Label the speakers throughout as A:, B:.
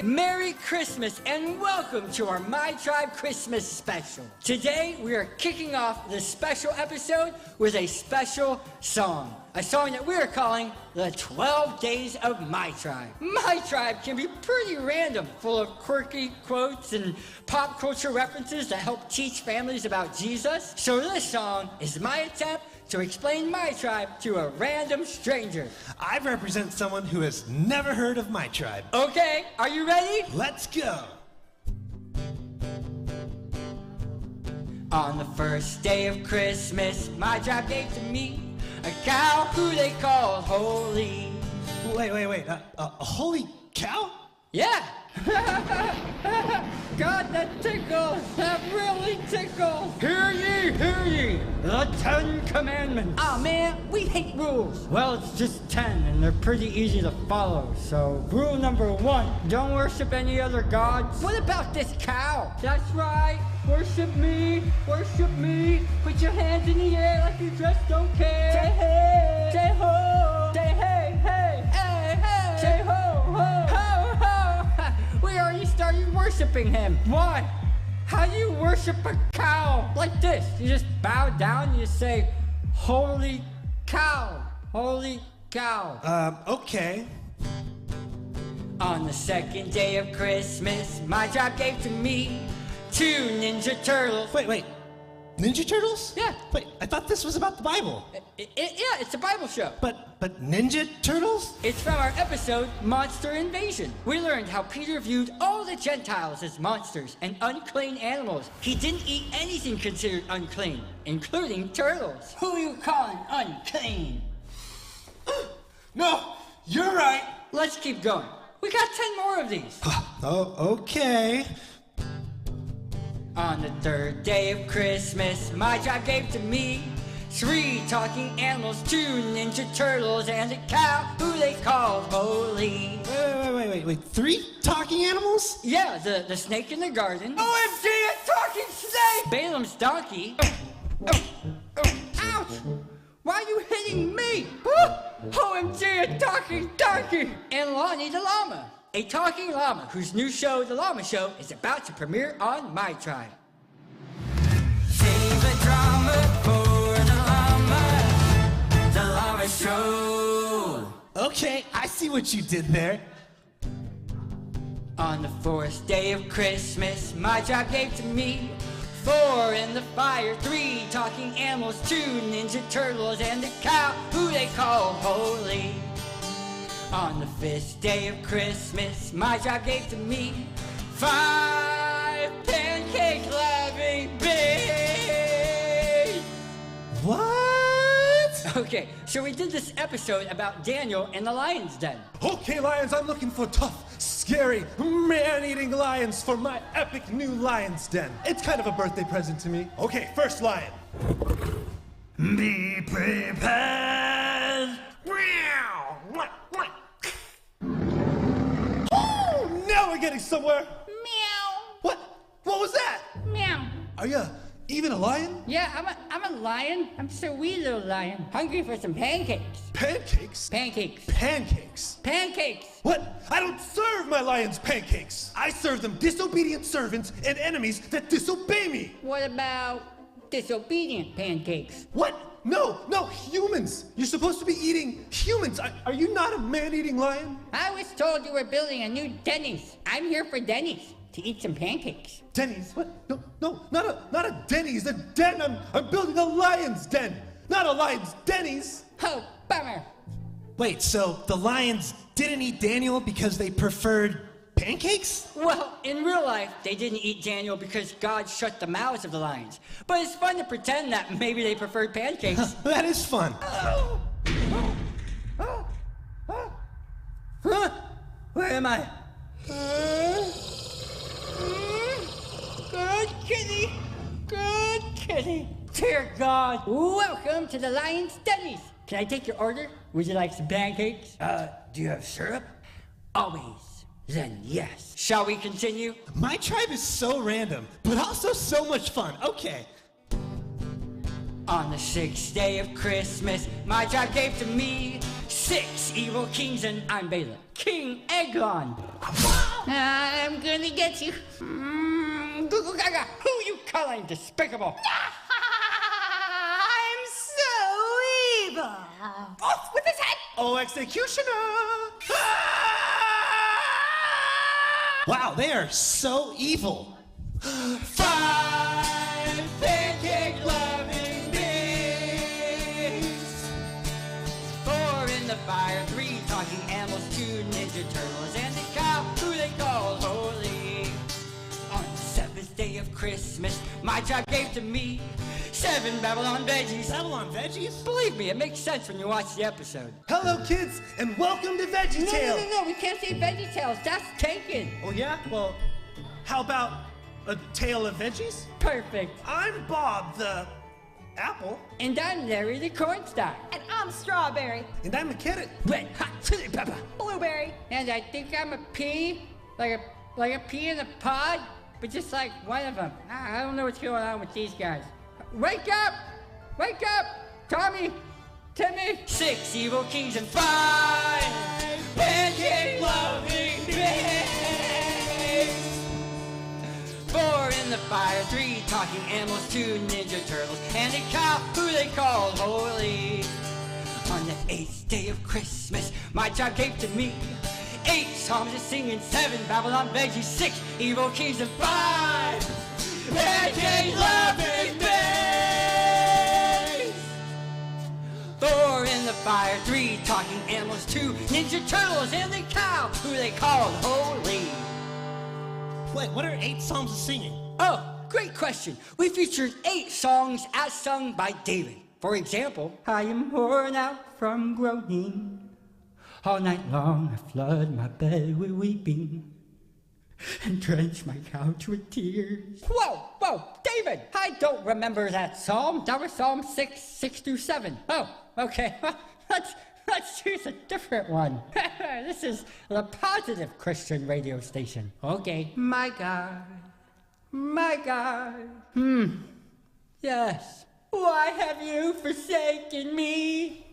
A: Merry Christmas and welcome to our My Tribe Christmas special. Today we are kicking off this special episode with a special song. A song that we are calling the 12 Days of My Tribe. My Tribe can be pretty random, full of quirky quotes and pop culture references that help teach families about Jesus. So this song is my attempt to explain My Tribe to a random stranger.
B: I represent someone who has never heard of My Tribe.
A: Okay, are you ready?
B: Let's go.
A: On the first day of Christmas, My Tribe gave to me a cow who they called Holy.
B: Wait. A holy cow?
A: Yeah. God, that tickles. That really tickles. Hear ye, the 10 Commandments. Aw, man, we hate rules. Well, it's just 10, and they're pretty easy to follow. So, rule number 1, don't worship any other gods. What about this cow? That's right. Worship me. Put your hands in the air like you just don't care. Say hey, say ho, say hey, hey, hey, hey. Say ho, ho, ho, ho. We already started worshiping him. Why? How do you worship a cow? Like this. You just bow down and you say, holy cow, holy cow.
B: Okay.
A: On the second day of Christmas, My Tribe gave to me 2 Ninja Turtles.
B: Wait. Ninja Turtles?
A: Yeah.
B: Wait, I thought this was about the Bible.
A: Yeah, it's a Bible show.
B: But Ninja Turtles?
A: It's from our episode, Monster Invasion. We learned how Peter viewed all the Gentiles as monsters and unclean animals. He didn't eat anything considered unclean, including turtles. Who you calling unclean?
B: No, you're right.
A: Let's keep going. We got 10 more of these.
B: Oh, okay.
A: On the third day of Christmas, My Tribe gave to me 3 talking animals, 2 Ninja Turtles, and a cow who they called Holy.
B: Wait. 3 talking animals?
A: Yeah, the snake in the garden. OMG, a talking snake! Balaam's donkey. Ouch! Why are you hitting me? OMG, a talking donkey! And Lonnie the llama. A talking llama whose new show, The Llama Show, is about to premiere on My Tribe. Save the drama for The Llama Show.
B: Okay, I see what you did there.
A: On the 4th day of Christmas, My Tribe gave to me 4 in the fire, 3 talking animals, 2 Ninja Turtles, and a cow who they call Holy. On the 5th day of Christmas, My Tribe gave to me 5 pancake laughing bees.
B: What?
A: Okay, so we did this episode about Daniel and the lion's den.
C: Okay, lions, I'm looking for tough, scary, man-eating lions for my epic new lion's den. It's kind of a birthday present to me. Okay, first lion. Be prepared. Oh, now we're getting somewhere.
A: Meow.
C: What was that?
A: Meow.
C: Are you even a lion?
A: Yeah, I'm a lion. I'm just a wee little lion. Hungry for some pancakes.
C: Pancakes?
A: Pancakes.
C: Pancakes?
A: Pancakes.
C: What? I don't serve my lions pancakes. I serve them disobedient servants and enemies that disobey me.
A: What about disobedient pancakes?
C: What? No, humans. You're supposed to be eating humans. Are you not a man-eating lion?
A: I was told you were building a new Denny's. I'm here for Denny's to eat some pancakes.
C: Denny's? What? No, not a Denny's. A den. I'm building a lion's den, not a lion's Denny's.
A: Oh, bummer.
B: Wait, so the lions didn't eat Daniel because they preferred pancakes?
A: Well, in real life, they didn't eat Daniel because God shut the mouths of the lions. But it's fun to pretend that maybe they preferred pancakes.
B: That is fun.
A: Huh? Where am I? Good kitty. Dear God, welcome to the Lion's Denny's. Can I take your order? Would you like some pancakes? Do you have syrup? Always. Then yes. Shall we continue?
B: My Tribe is so random, but also so much fun. Okay.
A: On the 6th day of Christmas, My Tribe gave to me 6 evil kings, and I'm Balaam, King Eglon. I'm gonna get you. Goo gaga. Who you calling despicable?
D: I'm so evil. Off with his head.
B: Oh, executioner! Wow, they are so evil.
A: 5 pancake loving bees. 4 in the fire, 3 talking animals, 2 ninja turtles, and a cow who they call holy. On the 7th day of Christmas, my tribe gave to me 7 Babylon veggies.
B: Babylon veggies?
A: Believe me, it makes sense when you watch the episode.
C: Hello, kids, and welcome to Veggie Tale.
A: No, we can't say Veggie Tales. That's taken.
C: Oh, yeah? Well, how about a tale of veggies?
A: Perfect.
C: I'm Bob the apple,
A: And I'm Larry the cornstalk.
D: And I'm strawberry.
C: and I'm a carrot.
A: Red hot chili pepper.
D: Blueberry.
A: And I think I'm a pea, like a pea in a pod, but just like one of them. I don't know what's going on with these guys. Wake up! Wake up! Tommy! Timmy! 6 evil kings and 5 pancake loving bees. 4 in the fire, 3 talking animals, 2 ninja turtles, and a cow who they called holy. On the 8th day of Christmas, my tribe gave to me 8 psalms of singing, 7 Babylon veggies, 6 evil kings, and 5 pancake loving bees. 4 in the fire, 3 talking animals, 2 ninja turtles, and the cow who they called holy.
B: Wait, what are 8 psalms of singing?
A: Oh, great question. We featured 8 songs as sung by David. For example, I am worn out from groaning. All night long I flood my bed with weeping and drench my couch with tears. Whoa, David! I don't remember that psalm. That was Psalm 6 through 7. Oh, okay. Let's choose a different one. This is the positive Christian radio station. Okay. My God. Yes. Why have you forsaken me?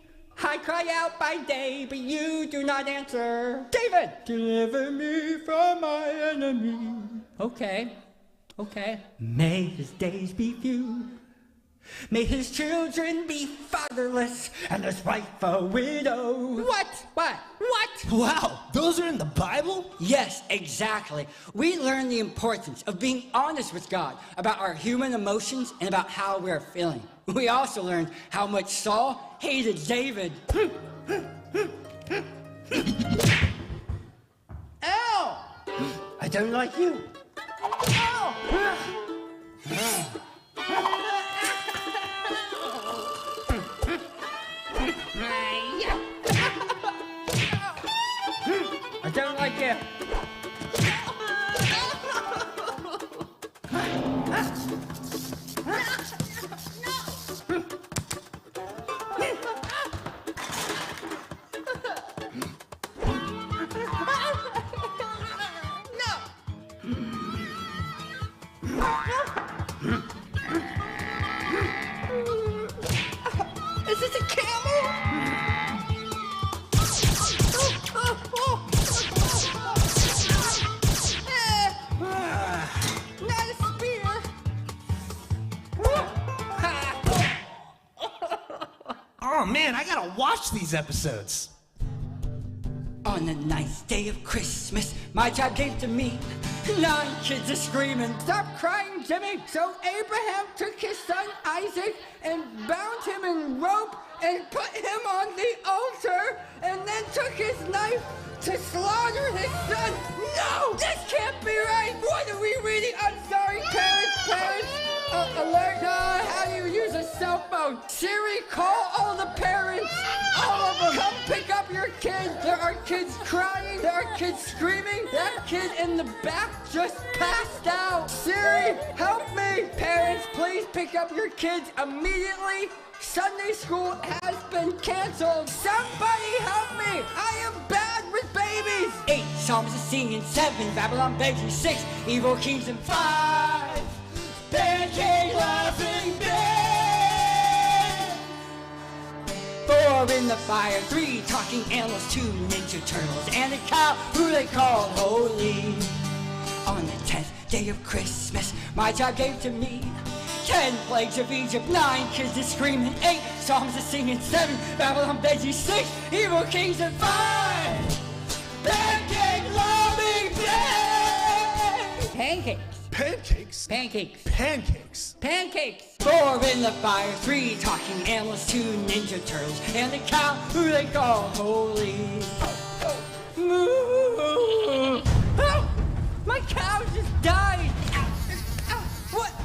A: I cry out by day, but you do not answer. David, deliver me from my enemy. Okay. May his days be few. May his children be fatherless, and his wife a widow. What?
B: Wow, those are in the Bible?
A: Yes, exactly. We learn the importance of being honest with God about our human emotions and about how we're feeling. We also learned how much Saul hated David. Ow! I don't like you. Ow! I don't like you. Is this a camel? Not a spear.
B: Oh man, I gotta watch these episodes.
A: On the 9th day of Christmas, my tribe gave to me 9 kids are screaming, "Stop crying, Jimmy!" So Abraham took his son Isaac and bound him in rope and put him on the altar, and then took his knife to slaughter his son. No! This can't be right! What are we reading? I'm sorry, parents! Alert! How do you use a cell phone? Siri, call all the parents! All of them! Come pick up your kids! There are kids crying! There are kids screaming! That kid in the back just passed out! Siri, help me! Parents, please pick up your kids immediately! Sunday school has been canceled! Somebody help me! I am bad with babies! 8 psalms of singing, 7 Babylon veggies, 6 evil kings, and 5 pancake laughing bears. 4 in the fire, 3 talking animals, 2 ninja turtles, and a cow who they call holy. On the 10th day of Christmas, my tribe gave to me 10 plagues of Egypt, 9 kids to screaming, 8 songs to singing, 7 Babylon veggies, 6 evil kings, and 5 pancake loving days. Pancakes.
C: Pancakes?
A: Pancakes.
C: Pancakes.
A: Pancakes. 4 in the fire, 3 talking animals, 2 ninja turtles, and a cow who they call holy. Moo. Oh, my cow just died. Ow. Ow.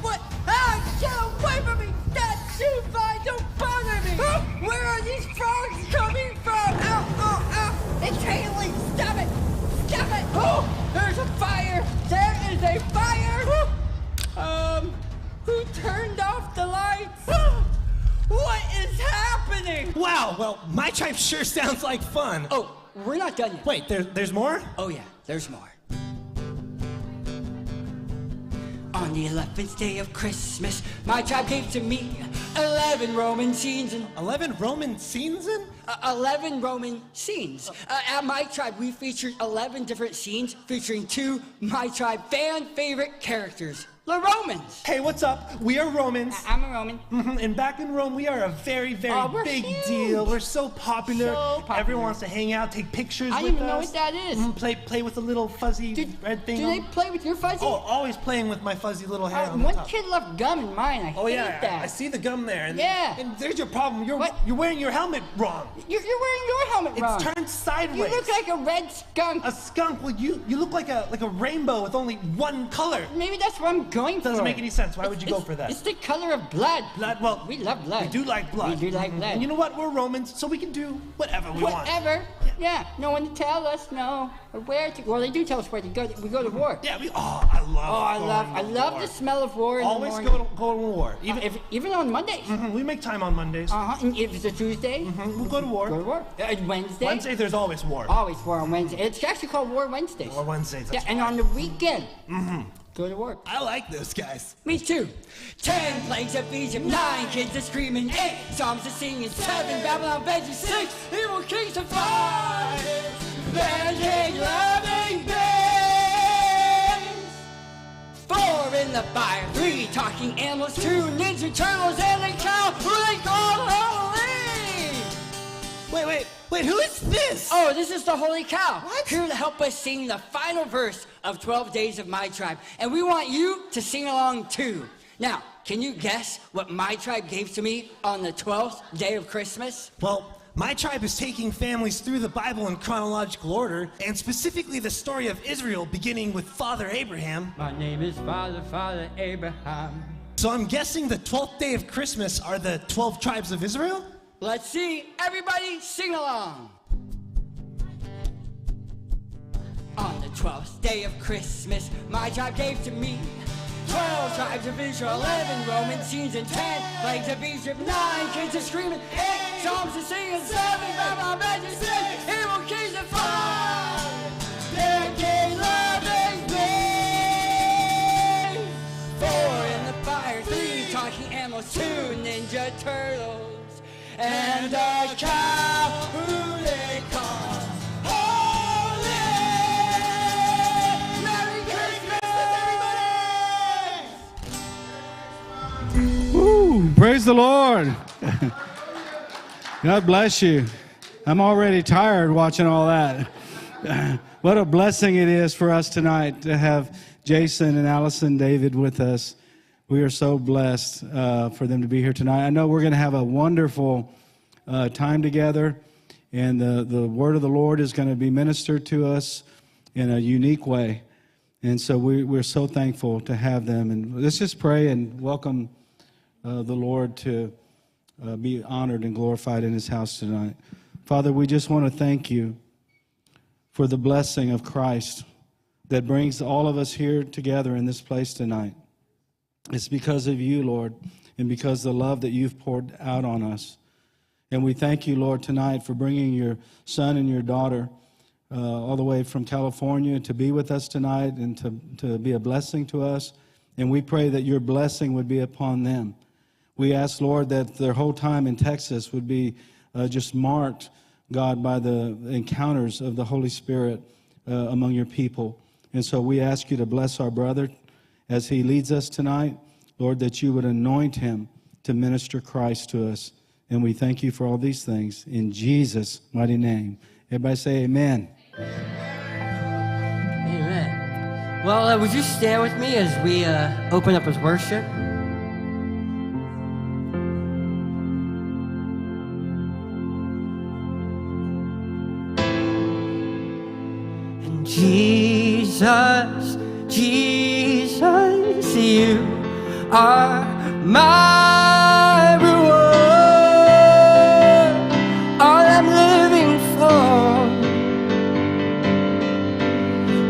A: What? Ah, get away from me. That's too fine. Don't bother me. Where are these frogs coming from? Ow. It's hailing. Stop it. Oh, there's a fire. There is a fire. Who turned off the lights? What is happening?
B: Wow, well, My Tribe sure sounds like fun.
A: Oh, we're not done yet.
B: Wait, there's more?
A: Oh yeah, there's more. On the 11th day of Christmas, my tribe gave to me 11 Roman scenes and
B: 11 Roman scenes in?
A: 11 Roman scenes. At my tribe, we featured 11 different scenes featuring 2 my tribe fan favorite characters, the Romans.
B: Hey, what's up? We are Romans.
A: I'm a Roman.
B: And back in Rome, we are a very, very
A: we're
B: big
A: huge.
B: deal. We're so popular.
A: So popular.
B: Everyone wants to hang out, take pictures
A: I
B: with
A: don't even know
B: us.
A: what that is.
B: Play with the little fuzzy red thing.
A: Do they play with your fuzzy?
B: Oh, always playing with my fuzzy little hair on the
A: One
B: top.
A: kid left gum in mine. I hate that.
B: I see the gum there. And,
A: Yeah.
B: And there's your problem.
A: What?
B: You're wearing your helmet wrong.
A: You're wearing your helmet wrong.
B: It's turned sideways.
A: You look like a red skunk.
B: a skunk. Well, you look like a rainbow with only one color.
A: Maybe that's what I'm going for.
B: Doesn't make any sense. Why would you go for that?
A: It's the color of blood.
B: Blood. Well,
A: We love blood.
B: We do like blood.
A: We do like blood.
B: And you know what? We're Romans, so we can do whatever we want.
A: Whatever. Yeah. No one to tell us no or where to. Well, they do tell us where to go. We go to war.
B: Yeah. I
A: I love the smell of war in
B: Always
A: the morning.
B: go to war.
A: Even on Mondays.
B: We make time on Mondays.
A: And if it's a Tuesday,
B: We'll go to war.
A: go to war. Wednesday.
B: Wednesday, there's always war.
A: Always war on Wednesday. It's actually called War Wednesdays.
B: War Wednesdays.
A: Yeah,
B: That's
A: and on the weekend, go to work.
B: I like those guys.
A: Me too. 10 plagues of Egypt, 9 kids to screaming, 8 psalms to singing, 7 Babylon veggies, 6 evil kings, and 5 pancake loving days. 4 in the fire, 3 talking animals, 2 ninja turtles, and a cow who they call holy.
B: Wait, who is this?
A: Oh, this is the Holy Cow. What? Here to help us sing the final verse of 12 Days of My Tribe. And we want you to sing along too. Now, can you guess what My Tribe gave to me on the 12th day of Christmas?
B: Well, My Tribe is taking families through the Bible in chronological order, and specifically the story of Israel, beginning with Father Abraham.
A: My name is Father Abraham.
B: So I'm guessing the 12th day of Christmas are the 12 tribes of Israel?
A: Let's see. Everybody sing along. On the 12th day of Christmas, my tribe gave to me 12 tribes of Israel, 11 Roman scenes, and 10 plagues of Egypt, 9 kids of screaming, 8 psalms to sing, and 7 Babylon veggies, 6 evil kings, and 5 pancake loving days. 4 in the fire, 3 talking animals, 2 ninja turtles, and a cow who they call holy. Merry Christmas, everybody!
E: Woo, praise the Lord. God bless you. I'm already tired watching all that. What a blessing it is for us tonight to have Jason and Allison David with us. We are so blessed for them to be here tonight. I know we're going to have a wonderful time together, and the word of the Lord is going to be ministered to us in a unique way. And so we're so thankful to have them. And let's just pray and welcome the Lord to be honored and glorified in his house tonight. Father, we just want to thank you for the blessing of Christ that brings all of us here together in this place tonight. It's because of you, Lord, and because of the love that you've poured out on us. And we thank you, Lord, tonight for bringing your son and your daughter all the way from California to be with us tonight and to be a blessing to us. And we pray that your blessing would be upon them. We ask, Lord, that their whole time in Texas would be just marked, God, by the encounters of the Holy Spirit among your people. And so we ask you to bless our brother as he leads us tonight. Lord, that you would anoint him to minister Christ to us. And we thank you for all these things in Jesus' mighty name. Everybody say amen.
A: Amen. Well, would you stand with me as we open up with worship? And Jesus, Jesus, you are my reward, all I'm living for.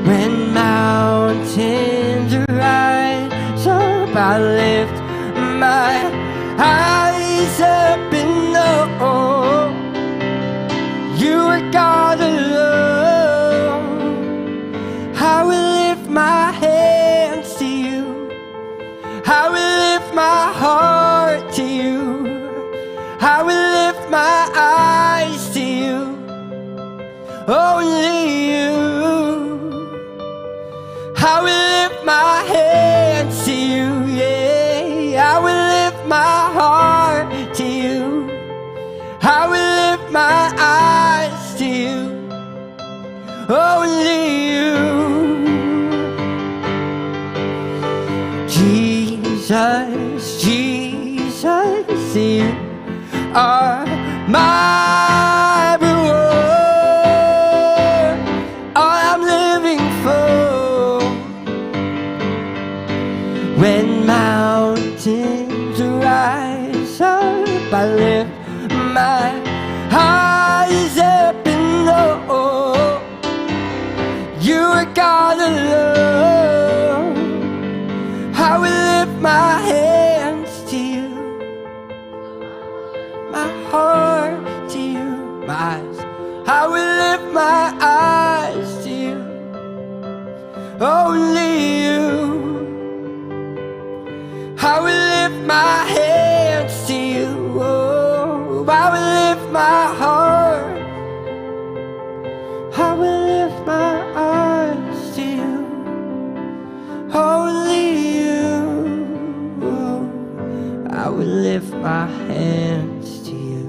A: When mountains rise up, I lift my eyes up and know you are God alone. I will lift my hands to you, I will lift my heart to you, I will lift my eyes to you, only you. I will lift my hands to you, yeah. I will lift my heart to you, I will lift my eyes to you, only you. Jesus, Jesus, you are my reward, all I'm living for. When mountains rise up, I lift my eyes up and know you are God alone. I will lift my hands to you, my heart to you, my eyes. I will lift my eyes to you, only you. I will lift my hands to you, oh, I will lift my heart, I will lift my eyes to you, only you. Oh, I will lift my hands to you,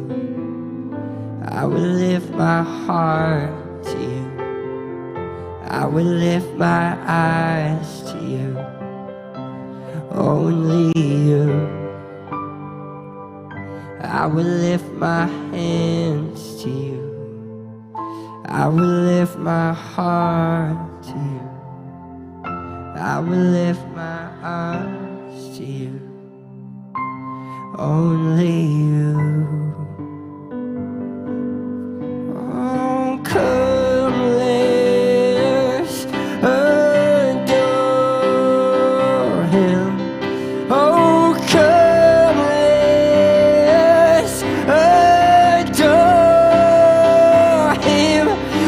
A: I will lift my heart to you, I will lift my eyes to you, only you. I will lift my hands to you, I will lift my heart to you, I will lift my eyes to you, only you. Oh, come let us adore him. Oh, come let us adore him.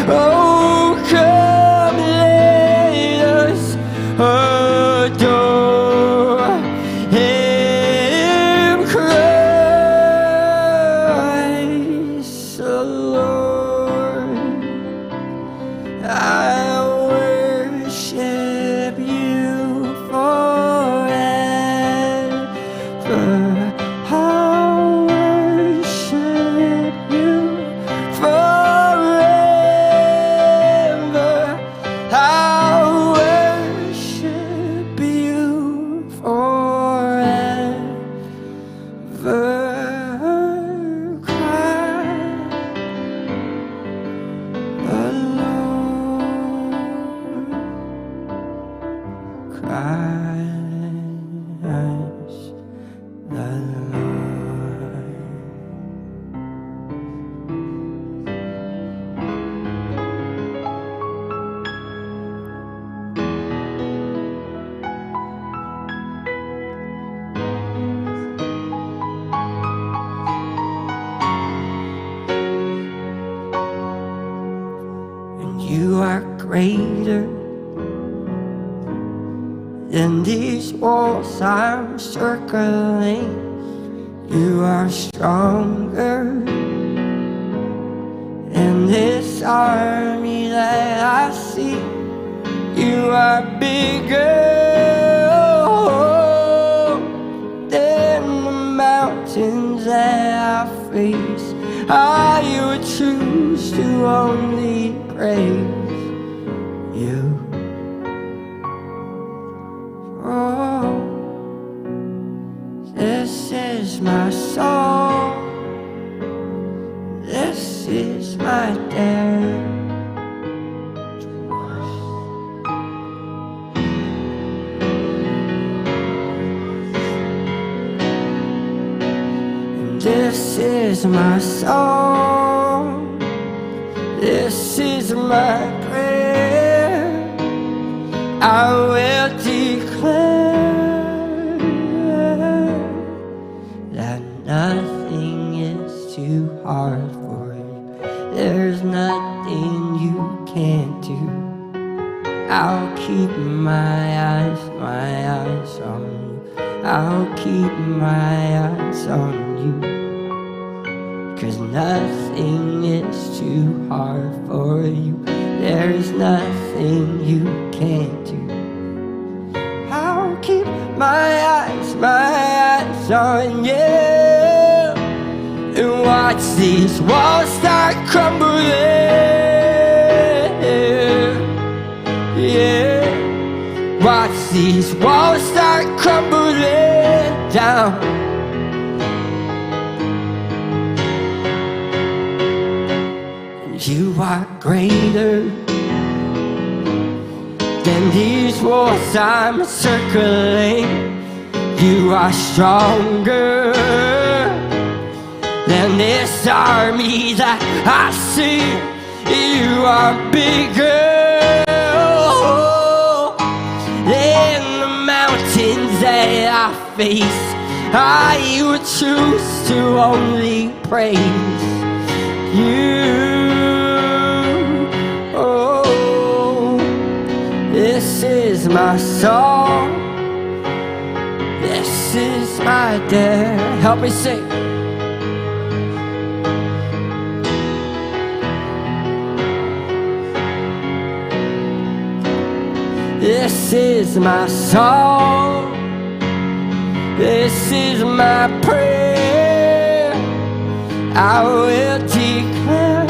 A: Oh, come let us adore him. Christ the Lord, I worship you forever. I'll worship you forever. I'll worship you forever. Christ the Lord, Christ the Lord. And you are greater than these walls I'm circling. You are stronger than this army that I see. You are bigger than the mountains that I face. I would choose to only praise you. Oh, this is my song. This is my dare. This is my song. This is my prayer. I will declare that nothing is too hard for you. There's nothing you can't do. I'll keep my eyes on you. I'll keep my eyes on you. 'Cause nothing is too hard for you. There's nothing you can't do. I'll keep my eyes on you. And watch these walls start crumbling. Yeah. Watch these walls start crumbling down. You are greater than these walls I'm circling. You are stronger than this army that I see. You are bigger than the mountains that I face. I would choose to only praise you. This is my song. This is my dare. Help me sing. This is my song. This is my prayer. I will declare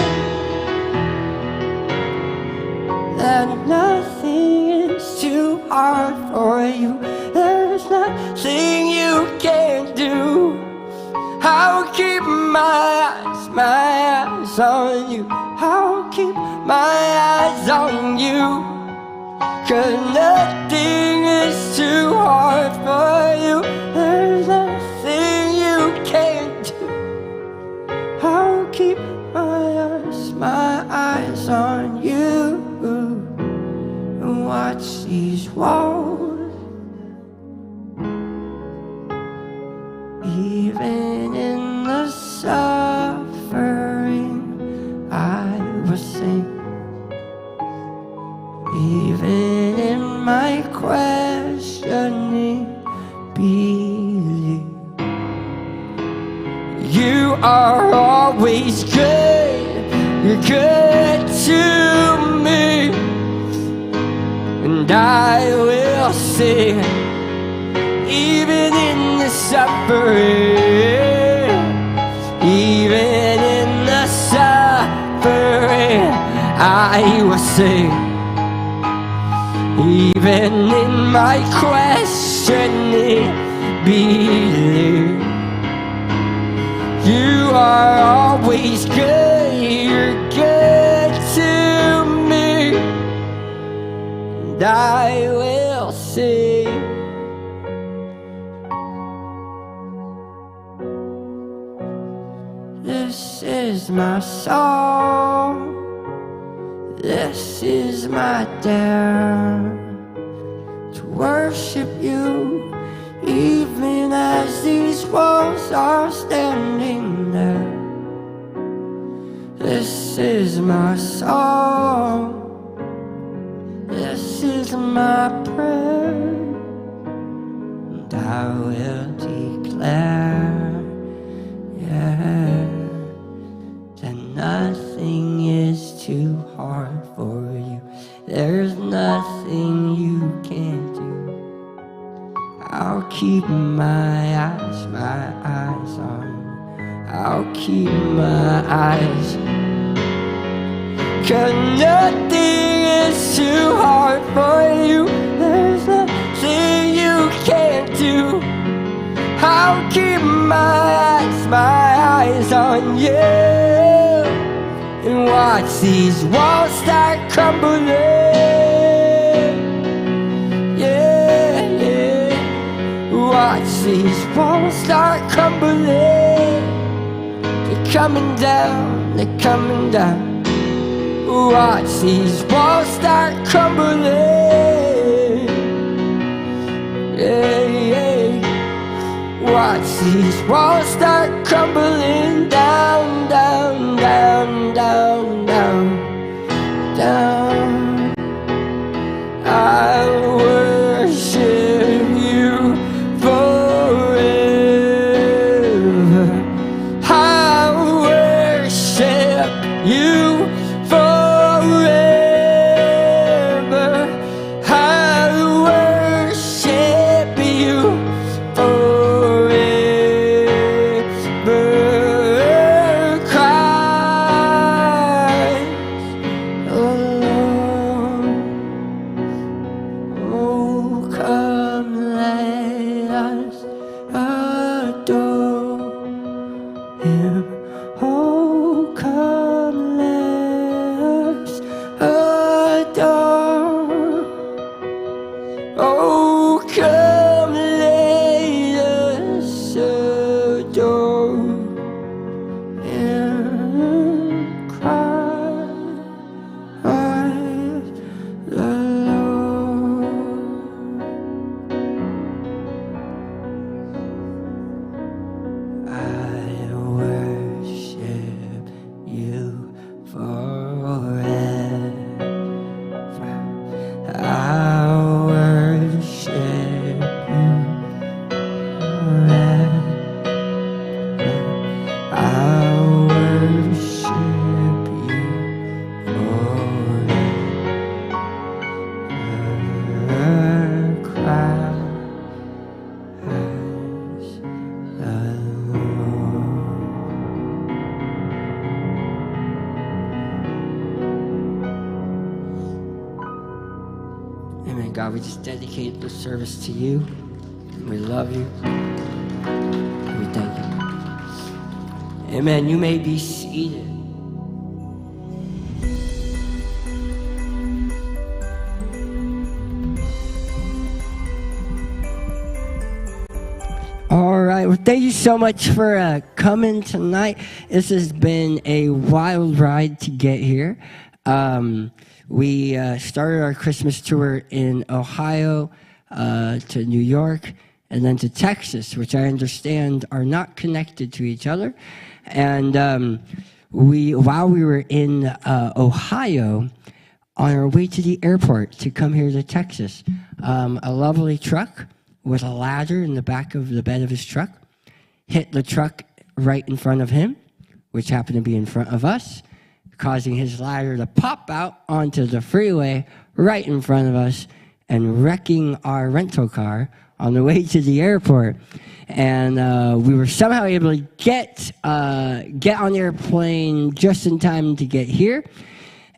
A: that nothing is too hard for you. There's nothing you can't do. I'll keep my eyes on you. I'll keep my eyes on you. 'Cause nothing is too hard for you. There's nothing you can't do. I'll keep my eyes on you. And watch these walls. Even in the suffering, I will sing. Even in my questioning, believe. You are always good. You're good to me. And I will sing. Even in the suffering, even in the suffering, I will sing. Even in my questioning, believe. You are always good, you're good to me. And I will sing. This is my song. This is my dare. To worship you, even as these walls are standing there. This is my song. This is my prayer. And I will declare, yeah, that nothing there's nothing you can't do. I'll keep my eyes on you. I'll keep my eyes. 'Cause nothing is too hard for you. There's nothing you can't do. I'll keep my eyes on you. And watch these walls start crumbling. Yeah, yeah. Watch these walls start crumbling. They're coming down, they're coming down. Watch these walls start crumbling. Yeah, yeah. Watch these walls start crumbling down, down, down, down, down, down. I worship you forever. I worship you forever. I worship you forever. Christ alone. Oh, come let us adore Him. Oh, come let us adore. Oh, come let us adore Him. Christ the Lord. I worship you forever. I worship you forever. I worship you forever. Christ the Lord. Amen. God, we just dedicate this service to you. We love you. And we thank you. Amen. You may be seated. All right. Well, thank you so much for coming tonight. This has been a wild ride to get here. We started our Christmas tour in Ohio to New York and then to Texas, which I understand are not connected to each other. And while we were in Ohio, on our way to the airport to come here to Texas, a lovely truck with a ladder in the back of the bed of his truck hit the truck right in front of him, which happened to be in front of us, causing his ladder to pop out onto the freeway right in front of us and wrecking our rental car on the way to the airport. And we were somehow able to get on the airplane just in time to get here.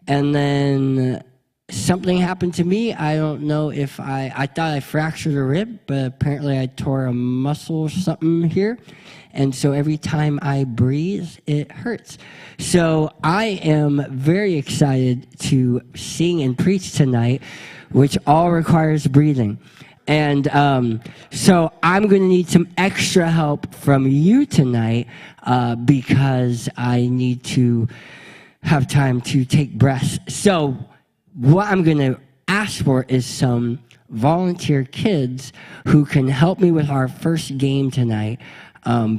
A: And then something happened to me. I don't know if I thought I fractured a rib, but apparently I tore a muscle or something here. And so every time I breathe, it hurts. So I am very excited to sing and preach tonight, which all requires breathing. And so I'm going to need some extra help from you tonight because I need to have time to take breaths. So what I'm going to ask for is some volunteer kids who can help me with our first game tonight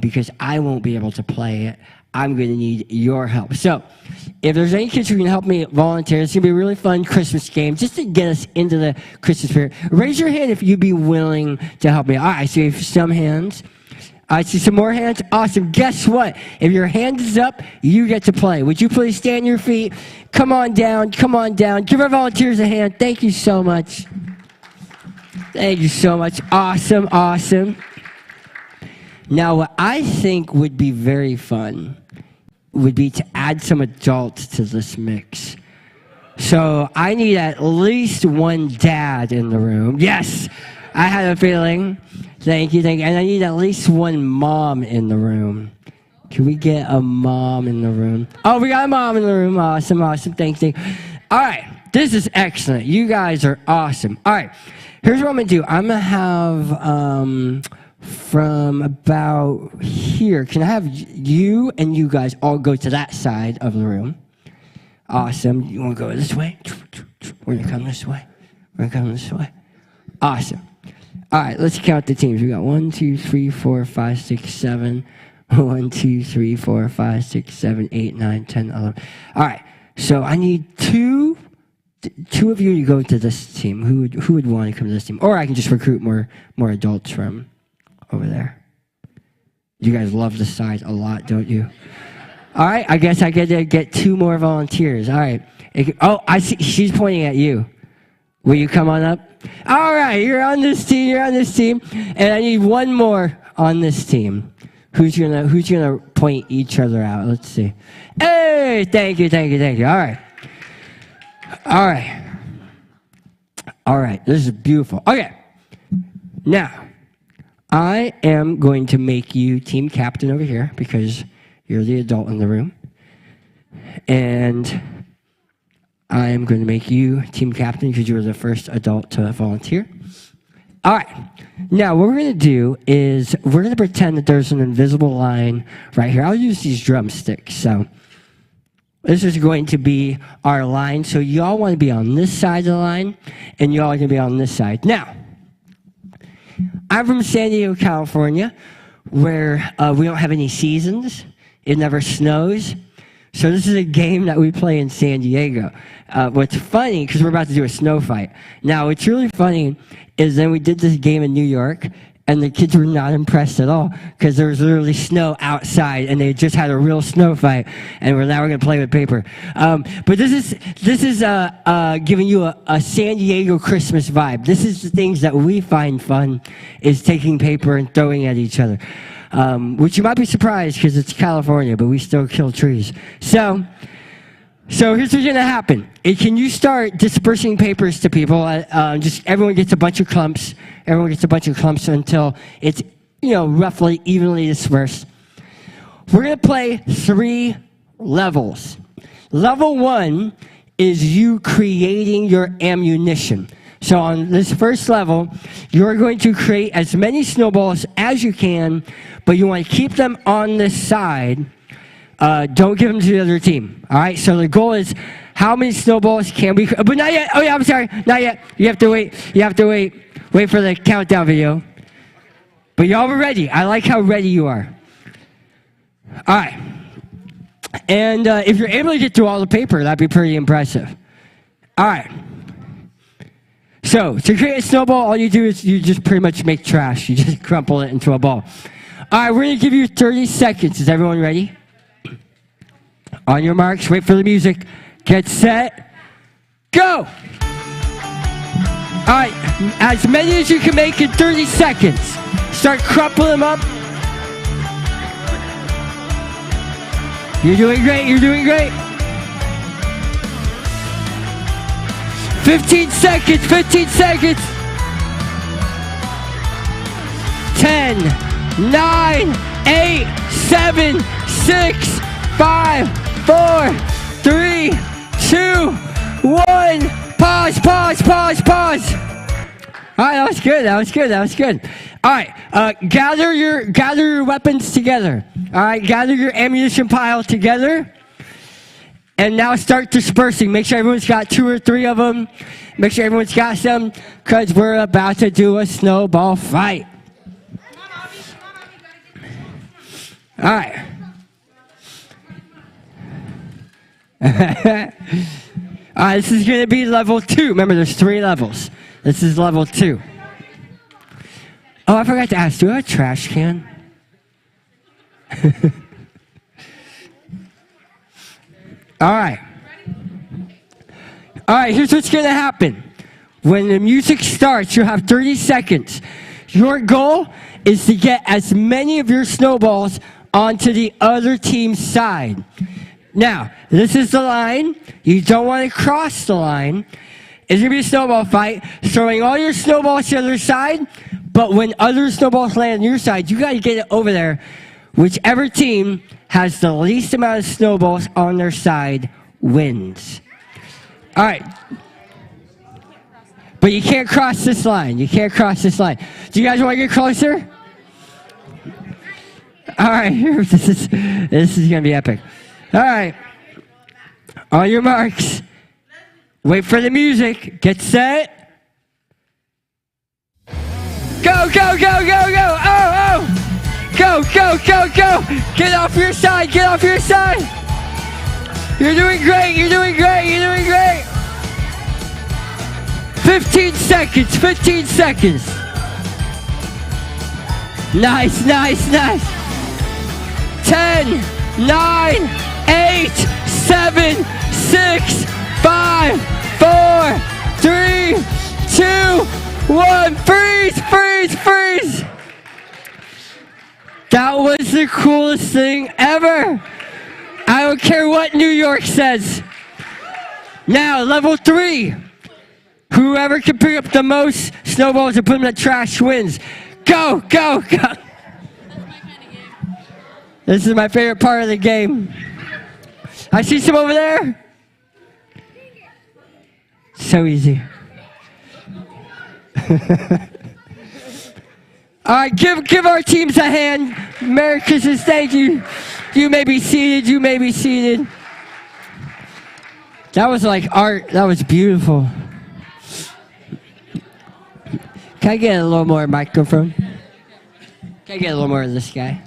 A: because I won't be able to play it. I'm going to need your help. So if there's any kids who can help me volunteer, it's going to be a really fun Christmas game just to get us into the Christmas spirit. Raise your hand if you'd be willing to help me. All right, I see some hands. I see some more hands. Awesome. Guess what? If your hand is up, you get to play. Would you please stand your feet? Come on down. Come on down. Give our volunteers a hand. Thank you so much. Thank you so much. Awesome. Awesome. Now, what I think would be very fun would be to add some adults to this mix. So I need at least one dad in the room. Yes, I had a feeling. Thank you, thank you. And I need at least one mom in the room. Can we get a mom in the room? Oh, we got a mom in the room. Awesome, awesome. Thank you. All right, this is excellent. You guys are awesome. All right, here's what I'm going to do. I'm going to have from about here. Can I have you and you guys all go to that side of the room? Awesome. You want to go this way? We're going to come this way. We're going to come this way. Awesome. All right, let's count the teams. We got 1, 2, 3, 4, 5, 6, 7. 1, 2, 3, 4, 5, 6, 7, 8, 9, 10, 11. All right, so I need two of you to go to this team. Who would want to come to this team? Or I can just recruit more adults from over there. You guys love the size a lot, don't you? All right, I guess I get to get 2 more volunteers. All right. I see. She's pointing at you. Will you come on up? All right, you're on this team. You're on this team, and I need one more on this team. Who's gonna point each other out? Let's see. Hey, thank you. All right. All right. This is beautiful. Okay. Now, I am going to make you team captain over here because you're the adult in the room. And I am going to make you team captain because you were the first adult to volunteer. All right. Now, what we're going to do is we're going to pretend that there's an invisible line right here. I'll use these drumsticks. So this is going to be our line. So y'all want to be on this side of the line, and y'all are going to be on this side. Now, I'm from San Diego, California, where we don't have any seasons. It never snows. So this is a game that we play in San Diego. What's funny, because we're about to do a snow fight. Now, what's really funny is then we did this game in New York, and the kids were not impressed at all, because there was literally snow outside, and they just had a real snow fight, and now we're going to play with paper. But this is giving you a San Diego Christmas vibe. This is the things that we find fun, is taking paper and throwing at each other. Which you might be surprised because it's California, but we still kill trees. So here's what's going to happen. Can you start dispersing papers to people? Just everyone gets a bunch of clumps. Everyone gets a bunch of clumps until it's, roughly evenly dispersed. We're going to play 3 levels. Level 1 is you creating your ammunition. So on this first level, you're going to create as many snowballs as you can, but you want to keep them on this side. Don't give them to the other team. All right? So the goal is how many snowballs can we... But not yet. Oh, yeah, I'm sorry. Not yet. You have to wait. You have to wait. Wait for the countdown video. But y'all were ready. I like how ready you are. All right. And if you're able to get through all the paper, that'd be pretty impressive. All right. So, to create a snowball, all you do is you just pretty much make trash. You just crumple it into a ball. All right, we're going to give you 30 seconds. Is everyone ready? On your marks, wait for the music. Get set, go! All right, as many as you can make in 30 seconds. Start crumpling them up. You're doing great, you're doing great. 15 seconds, 15 seconds. 10, 9, 8, 7, 6, 5, 4, 3, 2, 1. Pause. All right, that was good. All right, gather your weapons together. All right, gather your ammunition pile together. And now start dispersing. Make sure everyone's got 2 or 3 of them. Make sure everyone's got some, because we're about to do a snowball fight. All right. All right, this is going to be level 2. Remember, there's 3 levels. This is level 2. Oh, I forgot to ask, do you have a trash can? All right. All right, here's what's going to happen. When the music starts, you'll have 30 seconds. Your goal is to get as many of your snowballs onto the other team's side. Now, this is the line. You don't want to cross the line. It's going to be a snowball fight, throwing all your snowballs to the other side, but when other snowballs land on your side, you got to get it over there. Whichever team has the least amount of snowballs on their side wins. All right. But you can't cross this line. You can't cross this line. Do you guys want to get closer? All right. This is going to be epic. All right. On your marks. Wait for the music. Get set. Go, go, go, go, go. Oh, oh. Go, go, go, go. Get off your side. Get off your side. You're doing great. You're doing great. You're doing great. 15 seconds. 15 seconds. Nice, nice, nice. 10, 9, 8, 7, 6, 5, 4, 3, 2, 1. Freeze, freeze, freeze. That was the coolest thing ever. I don't care what New York says. Now, level 3. Whoever can pick up the most snowballs and put them in the trash wins. Go, go, go. This is my favorite part of the game. I see some over there. So easy. All right, give our teams a hand. Merry Christmas, thank you. You may be seated, you may be seated. That was like art, that was beautiful. Can I get a little more microphone? Can I get a little more of this guy?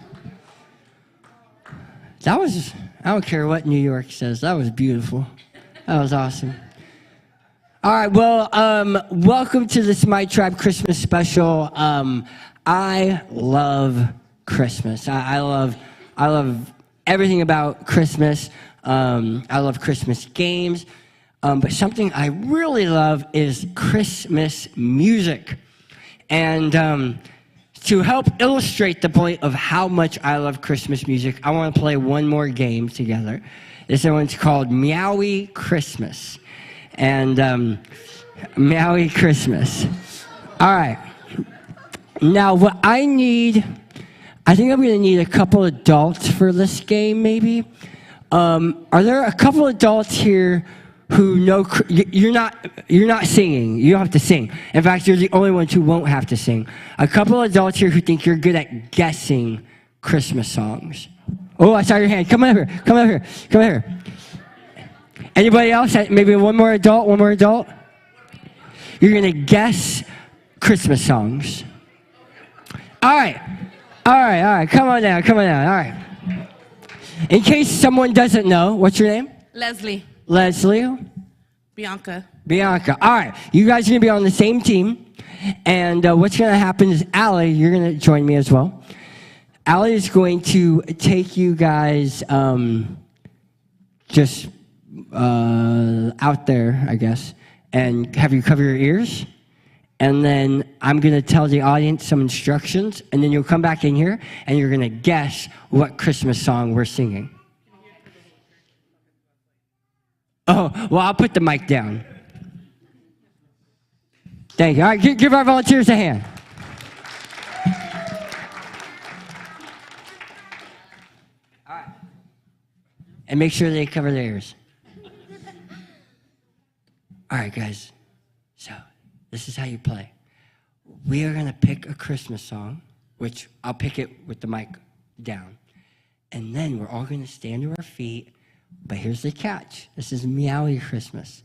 A: That was, I don't care what New York says, that was beautiful. That was awesome. All right, well, welcome to this MyTRIBE Christmas special. I love Christmas. I love everything about Christmas. I love Christmas games. But something I really love is Christmas music. And to help illustrate the point of how much I love Christmas music, I want to play one more game together. This one's called Meowie Christmas. And Meowie Christmas. All right. Now, what I need, I think I'm going to need a couple adults for this game, maybe. Are there a couple adults here who know, you're not singing. You don't have to sing. In fact, you're the only ones who won't have to sing. A couple adults here who think you're good at guessing Christmas songs. Oh, I saw your hand. Come over here. Come over here. Come over here. Anybody else? Maybe one more adult? One more adult? You're going to guess Christmas songs. All right. All right, all right. Come on down. Come on down. All right. In case someone doesn't know, what's your name?
F: Leslie.
A: Leslie?
F: Bianca.
A: Bianca. All right. You guys are going to be on the same team. And what's going to happen is, Allie, you're going to join me as well. Allie is going to take you guys just out there, I guess, and have you cover your ears. And then I'm going to tell the audience some instructions, and then you'll come back in here, and you're going to guess what Christmas song we're singing. Oh, well, I'll put the mic down. Thank you. All right, give our volunteers a hand. All right. And make sure they cover their ears. All right, guys. So, this is how you play. We are going to pick a Christmas song, which I'll pick it with the mic down. And then we're all going to stand to our feet. But here's the catch. This is Meowie Christmas.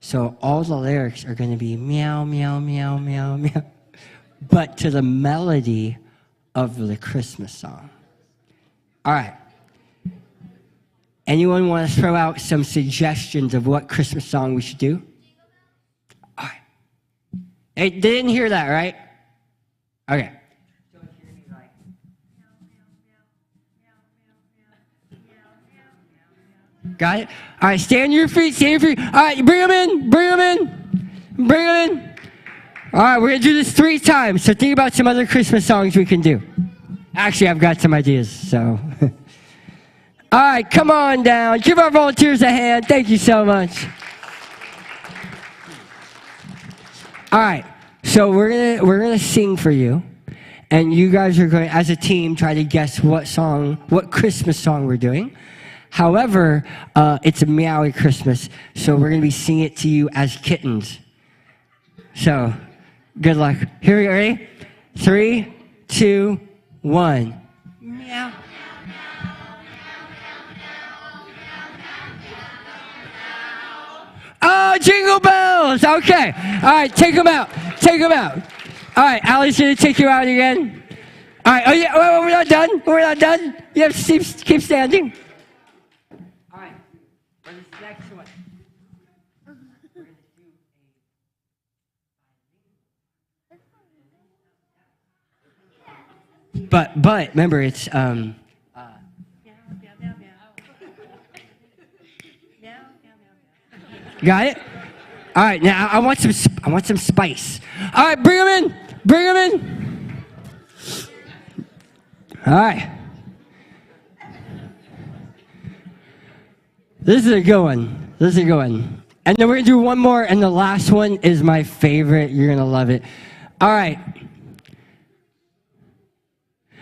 A: So all the lyrics are going to be meow, meow, meow, meow, meow. But to the melody of the Christmas song. All right. Anyone want to throw out some suggestions of what Christmas song we should do? All right. Hey, they didn't hear that, right? Okay. Got it? All right, stand on your feet, stand on your feet. All right, bring them in, bring them in, bring them in. All right, we're going to do this 3 times, so think about some other Christmas songs we can do. Actually, I've got some ideas, so. All right, come on down. Give our volunteers a hand. Thank you so much. All right, so we're gonna sing for you, and you guys are going, as a team, try to guess what Christmas song we're doing. However, it's a meowy Christmas, so we're gonna be singing it to you as kittens. So, good luck. Here we go. Ready? 3, 2, 1. Meow. Oh, jingle bells! Okay. All right, take them out. Take them out. All right, Allie's going to take you out again. All right. Oh, yeah. Well, we're not done. We're not done. You have to keep standing. All right. For this next one. But remember, it's got it? All right, now I want some spice. All right, bring them in. Bring them in. All right. This is a good one. This is a good one. And then we're going to do one more, and the last one is my favorite. You're going to love it. All right.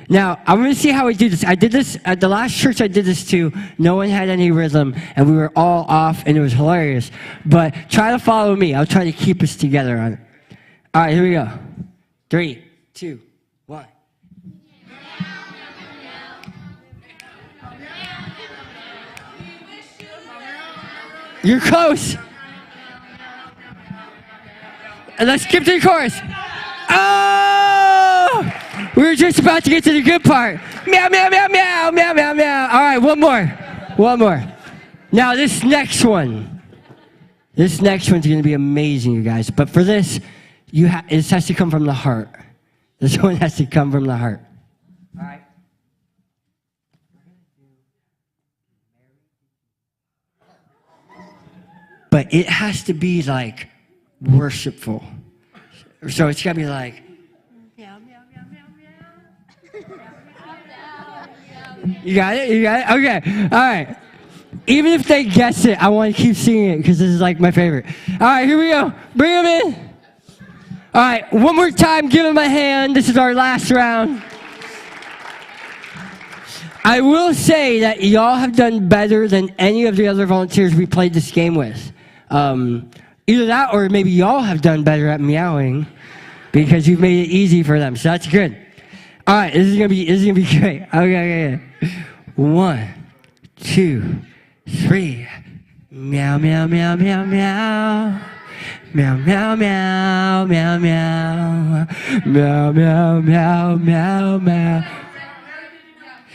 A: Now, I'm going to see how we do this. I did this at the last church I did this to. No one had any rhythm, and we were all off, and it was hilarious. But try to follow me. I'll try to keep us together on it. All right, here we go. 3, 2, 1. You're close. And let's skip to the chorus. Oh! We were just about to get to the good part. Meow, meow, meow, meow, meow, meow, meow. All right, one more. One more. Now, this next one's going to be amazing, you guys. But for this, it has to come from the heart. This one has to come from the heart. All right. But it has to be, like, worshipful. So it's got to be like, meow, meow, meow, meow, meow. You got it? You got it? Okay. All right. Even if they guess it, I want to keep singing it because this is like my favorite. All right, here we go. Bring them in. All right, one more time. Give them a hand. This is our last round. I will say that y'all have done better than any of the other volunteers we played this game with. Either that or maybe y'all have done better at meowing because you've made it easy for them. So that's good. All right, this is gonna be great. Okay. 1, 2, 3. Meow, meow, meow, meow, meow. Meow, meow, meow, meow, meow. Meow, meow, meow, meow, meow.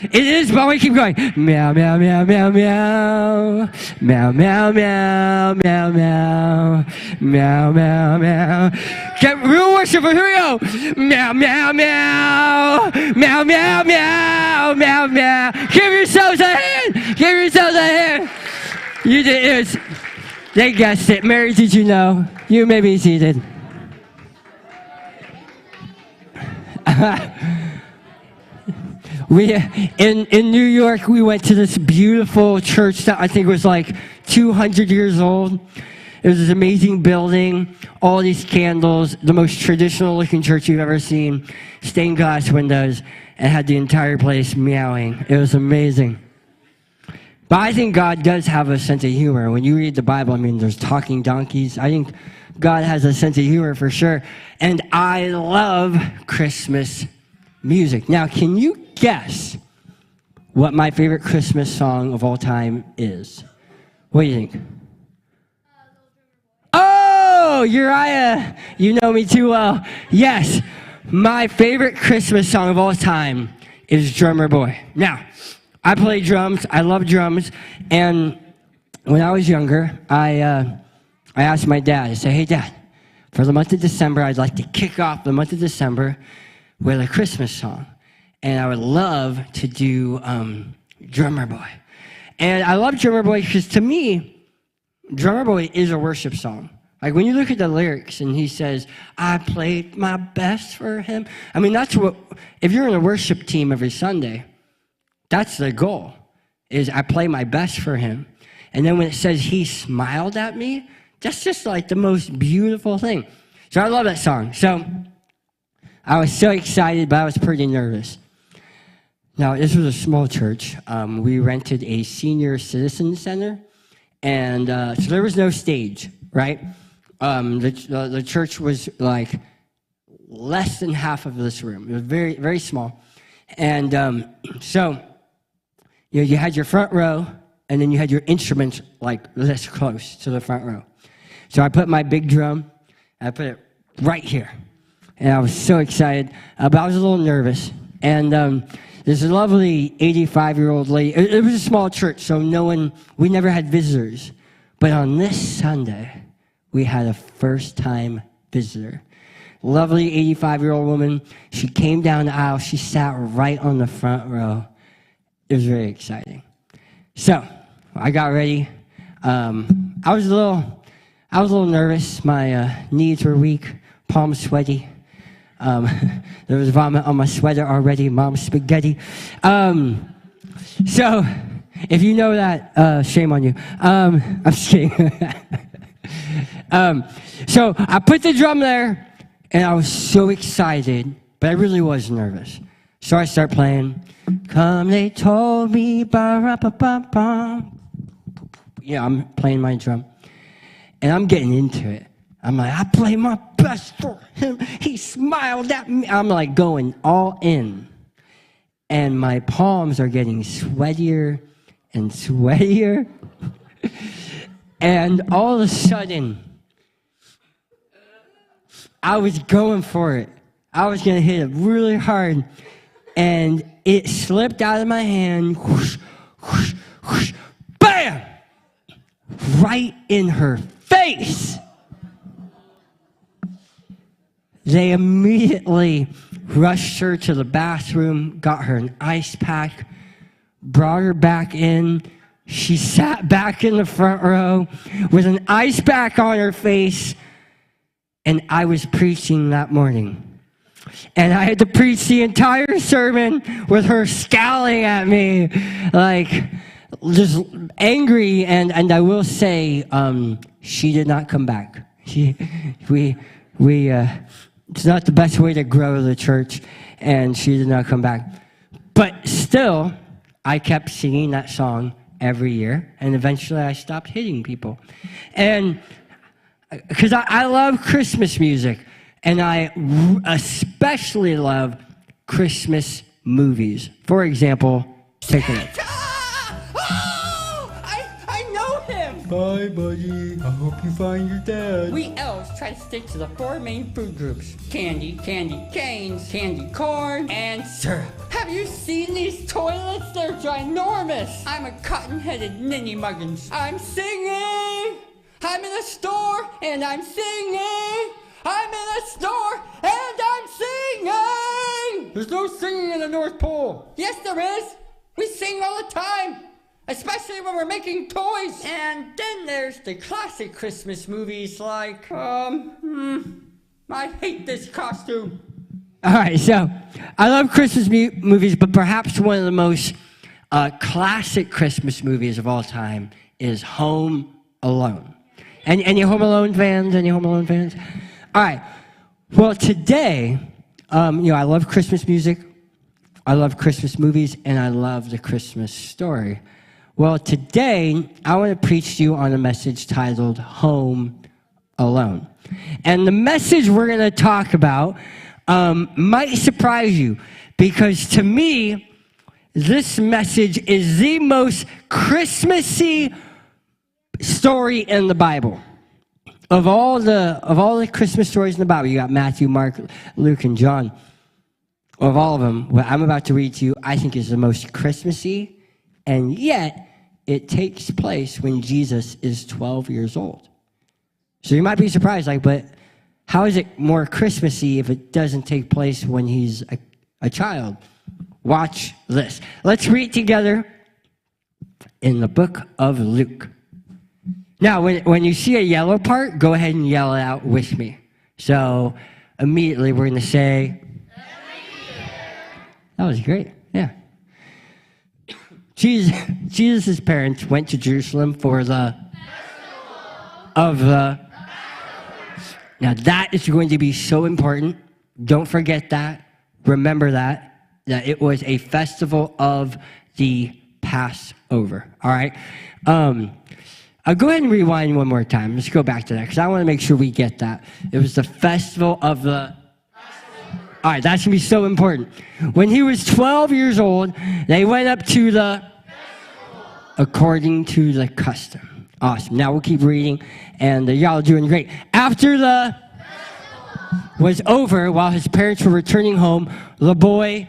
A: It is, but we keep going. Meow, meow, meow, meow, meow. Meow, meow, meow, meow, meow. Meow, meow, meow. Get real worshipful. Here we go. Meow, meow, meow. Meow, meow, meow, meow, meow. Give yourselves a hand. Give yourselves a hand. You did it. They guessed it. Mary, did you know? You may be seated. In New York, we went to this beautiful church that I think was like 200 years old. It was this amazing building, all these candles, the most traditional looking church you've ever seen, stained glass windows, and had the entire place meowing. It was amazing. But I think God does have a sense of humor. When you read the Bible, I mean, there's talking donkeys. I think God has a sense of humor for sure. And I love Christmas music. Now, can you guess what my favorite Christmas song of all time is? What do you think? Oh, Uriah, you know me too well. Yes, my favorite Christmas song of all time is Drummer Boy. Now, I play drums. I love drums. And when I was younger, I asked my dad, I said, hey, Dad, for the month of December, I'd like to kick off the month of December with a Christmas song. And I would love to do Drummer Boy. And I love Drummer Boy because to me, Drummer Boy is a worship song. Like when you look at the lyrics and he says, I played my best for him. I mean, that's what, if you're in a worship team every Sunday, that's the goal, is I play my best for him. And then when it says he smiled at me, that's just like the most beautiful thing. So I love that song. So I was so excited, but I was pretty nervous. Now, this was a small church. We rented a senior citizen center, and so there was no stage, right? The church was like less than half of this room. It was very, very small. And so, you had your front row, and then you had your instruments like this close to the front row. So I put my big drum, I put it right here. And I was so excited, but I was a little nervous. And this lovely 85-year-old lady, it was a small church, so we never had visitors. But on this Sunday, we had a first-time visitor. Lovely 85-year-old woman. She came down the aisle. She sat right on the front row. It was very exciting. So I got ready. I was a little nervous. My knees were weak, palms sweaty. There was vomit on my sweater already. Mom's spaghetti. So if you know that, shame on you. I'm just kidding. So I put the drum there, and I was so excited, but I really was nervous. So I start playing. Come, they told me, ba-ra-ba-ba-bum. Yeah, I'm playing my drum, and I'm getting into it. I'm like, I play my best for him. He smiled at me. I'm like going all in, and my palms are getting sweatier and sweatier, and all of a sudden, I was going for it. I was going to hit it really hard, and it slipped out of my hand, whoosh, whoosh, whoosh, bam! Right in her face. They immediately rushed her to the bathroom, got her an ice pack, brought her back in. She sat back in the front row with an ice pack on her face, and I was preaching that morning. And I had to preach the entire sermon with her scowling at me, like just angry. And I will say, she did not come back. It's not the best way to grow the church, and she did not come back. But still, I kept singing that song every year, and eventually I stopped hitting people. And because I love Christmas music, and I especially love Christmas movies. For example, take a look.
F: I know him!
A: Bye, buddy. I hope you find your dad.
F: We elves try to stick to the 4 main food groups: candy, candy canes, candy corn, and syrup. Have you seen these toilets? They're ginormous. I'm a cotton-headed ninny muggins. I'm singing! I'm in a store, and I'm singing! I'm in a store, and I'm singing!
A: There's no singing in the North Pole.
F: Yes, there is. We sing all the time, especially when we're making toys.
A: And then there's the classic Christmas movies like,
F: I hate this costume.
A: All right, so I love Christmas movies, but perhaps one of the most classic Christmas movies of all time is Home Alone. Any Home Alone fans? Any Home Alone fans? All right. Well, today, I love Christmas music, I love Christmas movies, and I love the Christmas story. Well, today, I want to preach to you on a message titled Home Alone. And the message we're going to talk about might surprise you, because to me, this message is the most Christmassy story in the Bible. Of all the Christmas stories in the Bible, you got Matthew, Mark, Luke, and John. Of all of them, what I'm about to read to you, I think is the most Christmassy, and yet it takes place when Jesus is 12 years old. So you might be surprised, but how is it more Christmassy if it doesn't take place when he's a child? Watch this. Let's read together
F: in the book of Luke. Now, when you see a yellow part, go ahead and yell it out with me. So immediately we're going to say, that was great, yeah. Jesus' parents went to Jerusalem for the of the. Now that is going to be so important. Don't forget that. Remember that it was a festival of the Passover. All right. I'll go ahead and rewind one more time. Let's go back to that because I want to make sure we get that. It was the festival of the. All right, that's going to be so important. When he was 12 years old, they went up to the, according to the custom. Awesome. Now we'll keep reading, and y'all are doing great. After the was over, while his parents were returning home, the boy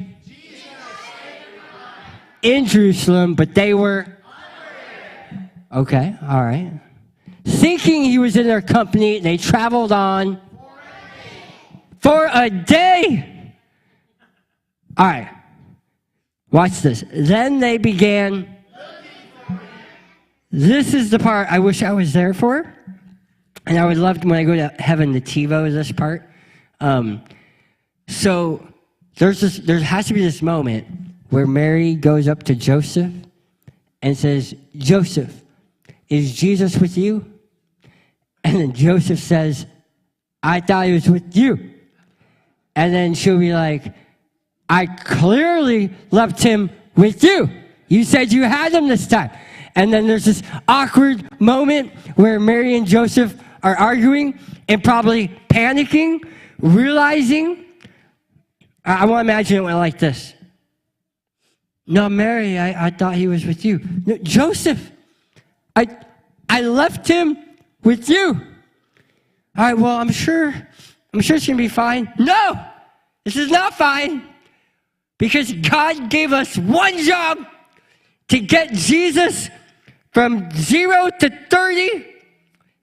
F: in Jerusalem, but they were, okay, all right. Thinking he was in their company, they traveled on for a day. All right. Watch this. Then they began. This is the part I wish I was there for. And I would love to, when I go to heaven, the TiVo this part. So there has to be this moment where Mary goes up to Joseph and says, Joseph, is Jesus with you? And then Joseph says, I thought he was with you. And then she'll be like, I clearly left him with you. You said you had him this time. And then there's this awkward moment where Mary and Joseph are arguing and probably panicking, realizing, I want to imagine it went like this. No, Mary, I thought he was with you. No, Joseph, I left him with you. All right, well, I'm sure it's going to be fine. No, this is not fine. Because God gave us one job to get Jesus from 0 to 30.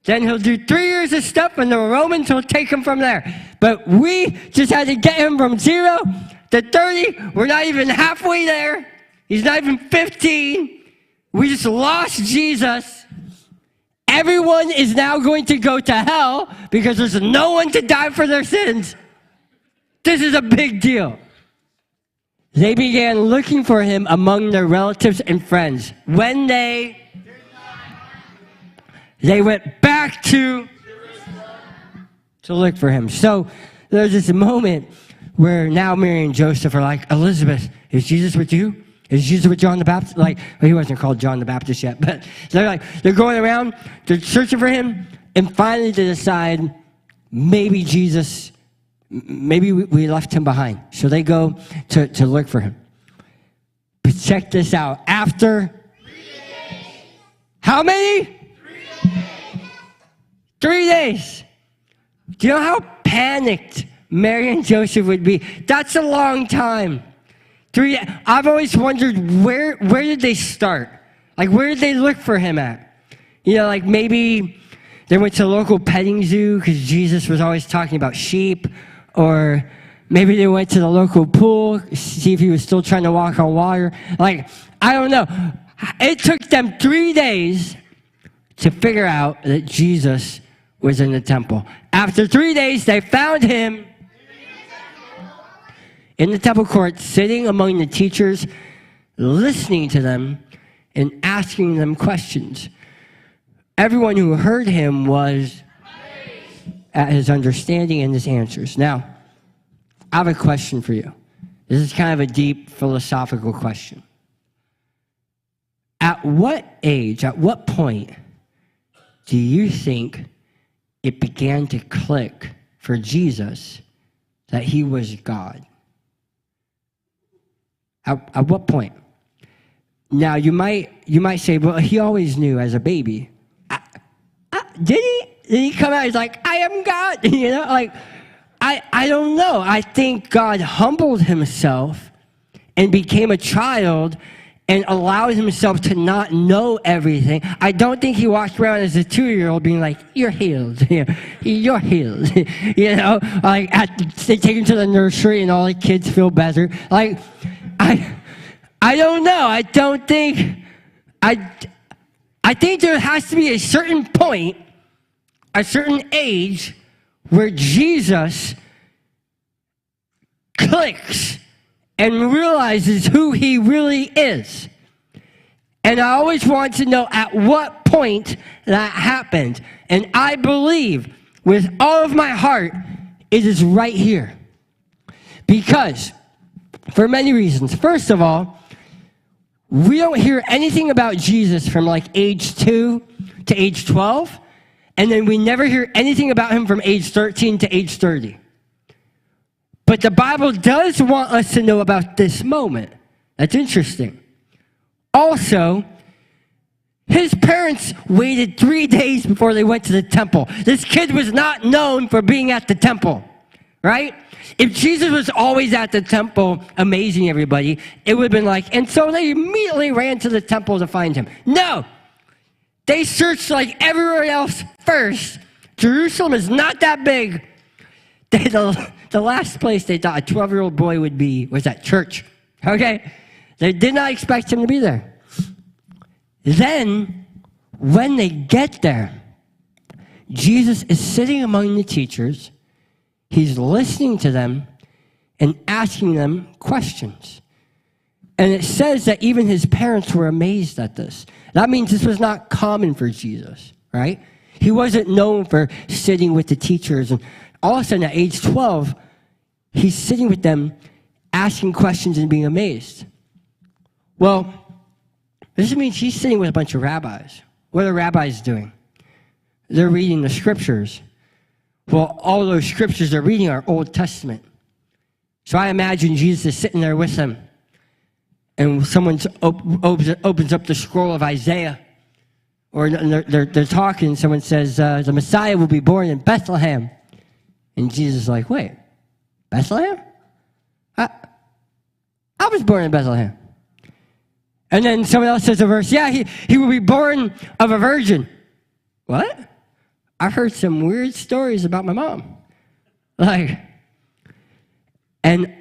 F: Then he'll do 3 years of stuff and the Romans will take him from there. But we just had to get him from 0 to 30. We're not even halfway there. He's not even 15. We just lost Jesus. Everyone is now going to go to hell because there's no one to die for their sins. This is a big deal. They began looking for him among their relatives and friends. When they went back to look for him. So there's this moment where now Mary and Joseph are like, Elizabeth, is Jesus with you? Is Jesus with John the Baptist? Like, well, he wasn't called John the Baptist yet, but they're going around, they're searching for him, and finally they decide maybe Jesus, maybe we left him behind. So they go to look for him. But check this out. After
G: 3 days.
F: How many?
G: 3 days.
F: 3 days. Do you know how panicked Mary and Joseph would be? That's a long time. I've always wondered where did they start? Like, where did they look for him at? You know, like maybe they went to a local petting zoo because Jesus was always talking about sheep. Or maybe they went to the local pool, see if he was still trying to walk on water. Like, I don't know. It took them 3 days to figure out that Jesus was in the temple. After 3 days, they found him in the temple court, sitting among the teachers, listening to them and asking them questions. Everyone who heard him was at his understanding and his answers. Now, I have a question for you. This is kind of a deep philosophical question. At what age, at what point do you think it began to click for Jesus that he was God? At what point? Now, you might say, well, he always knew as a baby. Did he? Did he come out? He's like, I am God. You know, like, I don't know. I think God humbled himself and became a child and allowed himself to not know everything. I don't think he walked around as a 2-year-old being like, you're healed. You're healed. You know, like they take him to the nursery and all the kids feel better. Like, I don't know. I don't think
H: I think there has to be a certain point, a certain age, where Jesus clicks and realizes who he really is. And I always want to know at what point that happened. And I believe with all of my heart, it is right here. Because, for many reasons. First of all, we don't hear anything about Jesus from like age 2 to age 12. And then we never hear anything about him from age 13 to age 30. But the Bible does want us to know about this moment. That's interesting. Also, his parents waited 3 days before they went to the temple. This kid was not known for being at the temple, right? If Jesus was always at the temple amazing everybody, it would have been like, and so they immediately ran to the temple to find him. No! They searched like everywhere else first. Jerusalem is not that big. The last place they thought a 12-year-old boy would be was at church, okay? They did not expect him to be there. Then, when they get there, Jesus is sitting among the teachers. He's listening to them and asking them questions. And it says that even his parents were amazed at this. That means this was not common for Jesus, right? He wasn't known for sitting with the teachers. And all of a sudden, at age 12, he's sitting with them, asking questions and being amazed. Well, this means he's sitting with a bunch of rabbis. What are rabbis doing? They're reading the scriptures. Well, all those scriptures they're reading are Old Testament. So I imagine Jesus is sitting there with them. And someone opens up the scroll of Isaiah. Or they're talking, and someone says, the Messiah will be born in Bethlehem. And Jesus is like, wait, Bethlehem? I was born in Bethlehem. And then someone else says a verse, yeah, he will be born of a virgin. What? I've heard some weird stories about my mom. And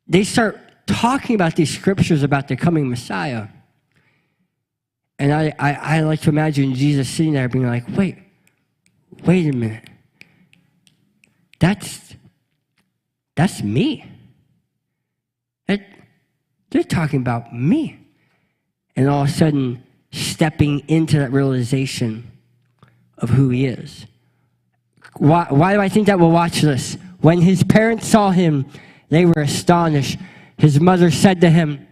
H: they start talking about these scriptures about the coming Messiah. And I like to imagine Jesus sitting there being like, wait a minute. That's me. They're talking about me. And all of a sudden, stepping into that realization of who he is. Why do I think that? Well, watch this. When his parents saw him, they were astonished. His mother said to him,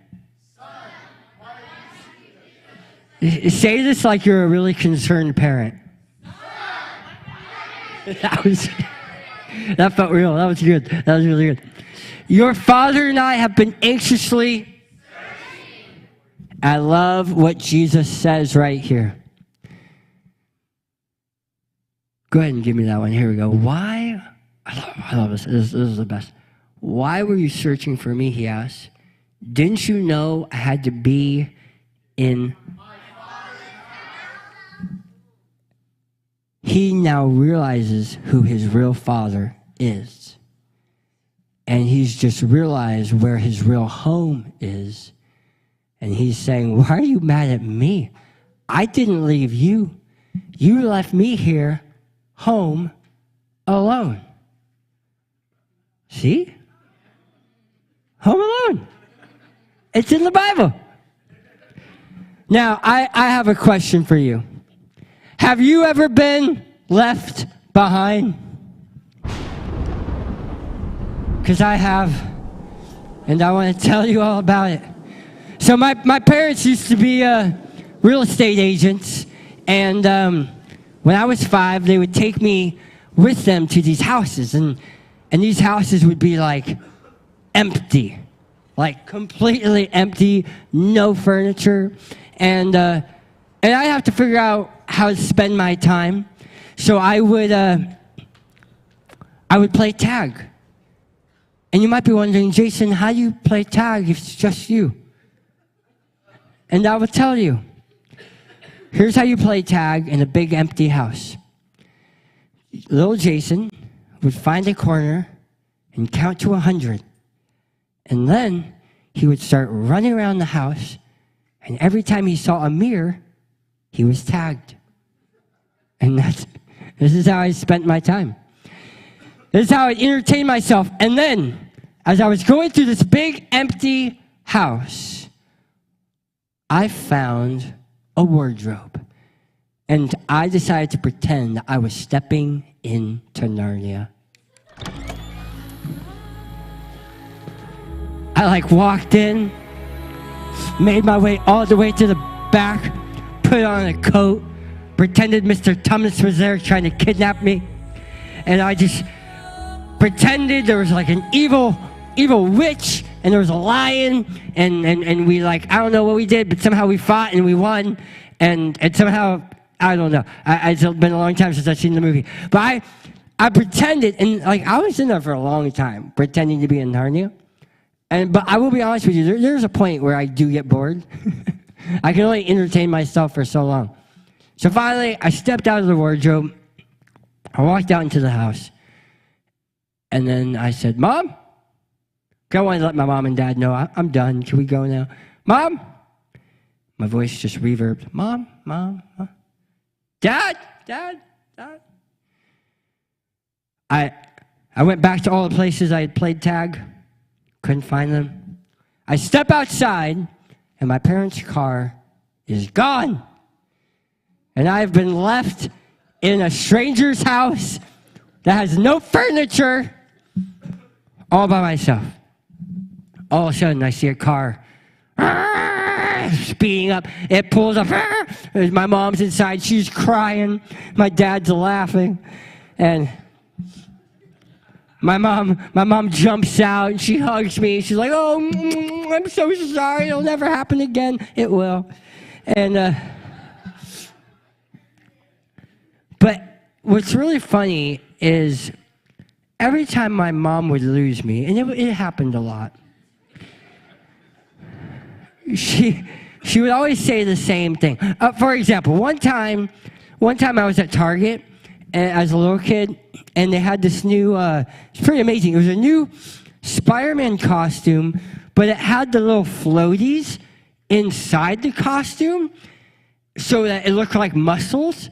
H: say this like you're a really concerned parent. That felt real. That was good. That was really good. Your father and I have been anxiously searching. I love what Jesus says right here. Go ahead and give me that one. Here we go. Why? I love this. This is the best. Why were you searching for me, he asked. Didn't you know I had to be in... He now realizes who his real father is. And he's just realized where his real home is. And he's saying, why are you mad at me? I didn't leave you. You left me here, home, alone. See? Home alone. It's in the Bible. Now, I have a question for you. Have you ever been left behind? Because I have, and I want to tell you all about it. So my parents used to be real estate agents, and when I was 5, they would take me with them to these houses, and these houses would be like empty, like completely empty, no furniture, and I have to figure out how to spend my time. So I would play tag. And you might be wondering, Jason, how do you play tag if it's just you? And I will tell you. Here's how you play tag in a big empty house. Little Jason would find a corner and count to 100. And then he would start running around the house And every time he saw a mirror, he was tagged. And this is how I spent my time. This is how I entertained myself. And then, as I was going through this big empty house, I found a wardrobe. And I decided to pretend that I was stepping into Narnia. I walked in, made my way all the way to the back, put on a coat, pretended Mr. Thomas was there trying to kidnap me. And I just pretended there was an evil witch, and there was a lion, and we I don't know what we did, but somehow we fought and we won, and somehow, I don't know. It's been a long time since I've seen the movie. But I pretended, and I was in there for a long time, pretending to be in Narnia. But I will be honest with you, there's a point where I do get bored. I can only entertain myself for so long. So finally, I stepped out of the wardrobe. I walked out into the house. And then I said, Mom? I wanted to let my mom and dad know I'm done. Can we go now? Mom? My voice just reverbed. Mom? Mom? Mom? Dad? Dad? Dad? I went back to all the places I had played tag. Couldn't find them. I step outside, and my parents' car is gone. And I've been left in a stranger's house that has no furniture, all by myself. All of a sudden, I see a car speeding up. It pulls up. My mom's inside. She's crying. My dad's laughing. And my mom jumps out, and she hugs me. She's like, oh, I'm so sorry. It'll never happen again. It will. And but what's really funny is every time my mom would lose me, and it happened a lot, she would always say the same thing. For example, one time I was at Target as a little kid, and they had this new, it's pretty amazing. It was a new Spider-Man costume, but it had the little floaties inside the costume so that it looked like muscles,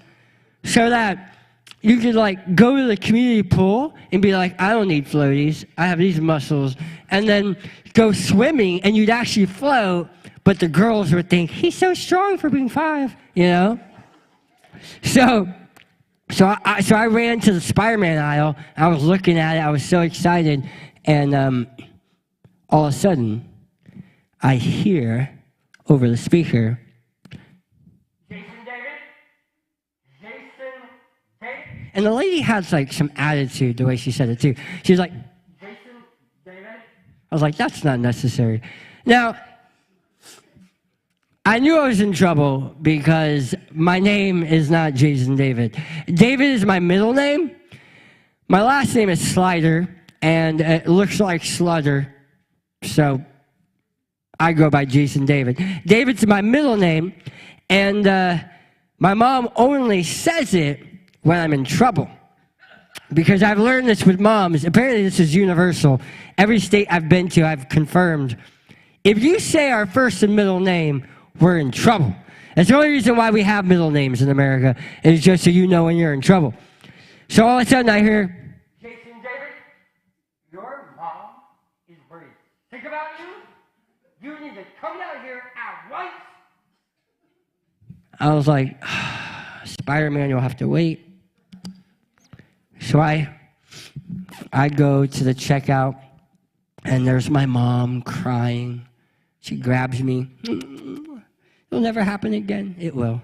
H: so that you could go to the community pool and be like, I don't need floaties, I have these muscles, and then go swimming and you'd actually float, but the girls would think, he's so strong for being 5, you know? So I ran to the Spider-Man aisle. I was looking at it. I was so excited. And all of a sudden, I hear over the speaker, Jason David? Jason David? And the lady had some attitude the way she said it too. She was like, Jason David? I was like, that's not necessary. Now, I knew I was in trouble because my name is not Jason David. David is my middle name. My last name is Slider, and it looks like Slaughter, so I go by Jason David. David's my middle name, and my mom only says it when I'm in trouble. Because I've learned this with moms. Apparently this is universal. Every state I've been to, I've confirmed. If you say our first and middle name, we're in trouble. That's the only reason why we have middle names in America, is just so you know when you're in trouble. So all of a sudden I hear, Jason David, your mom is very sick about you. You need to come down here at once. I was like, Spider-Man, you'll have to wait. So I go to the checkout, and there's my mom crying. She grabs me. It'll never happen again. It will.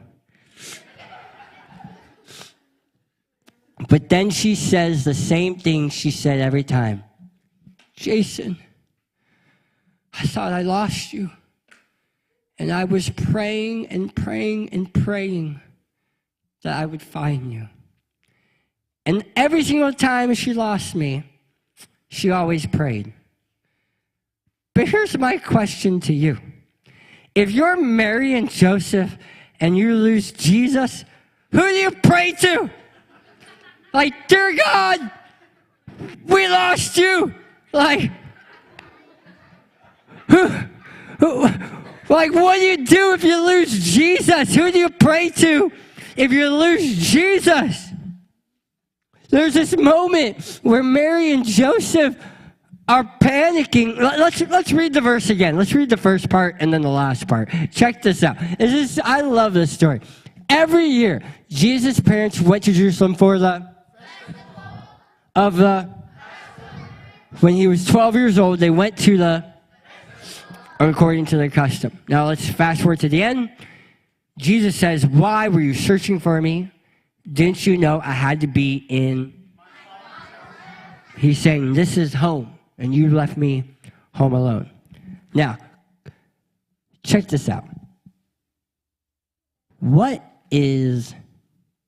H: But then she says the same thing she said every time. Jason, I thought I lost you. And I was praying and praying and praying that I would find you. And every single time she lost me, she always prayed. But here's my question to you. If you're Mary and Joseph and you lose Jesus, who do you pray to? Dear God, we lost you. What Like, what do you do if you lose Jesus? Who do you pray to if you lose Jesus? There's this moment where Mary and Joseph are panicking. Let's read the verse again. Let's read the first part and then the last part. Check this out. I love this story. Every year, Jesus' parents went to Jerusalem for when he was 12 years old, they went to according to their custom. Now let's fast forward to the end. Jesus says, why were you searching for me? Didn't you know I had to be in? He's saying, this is home, and you left me home alone. Now, check this out. What is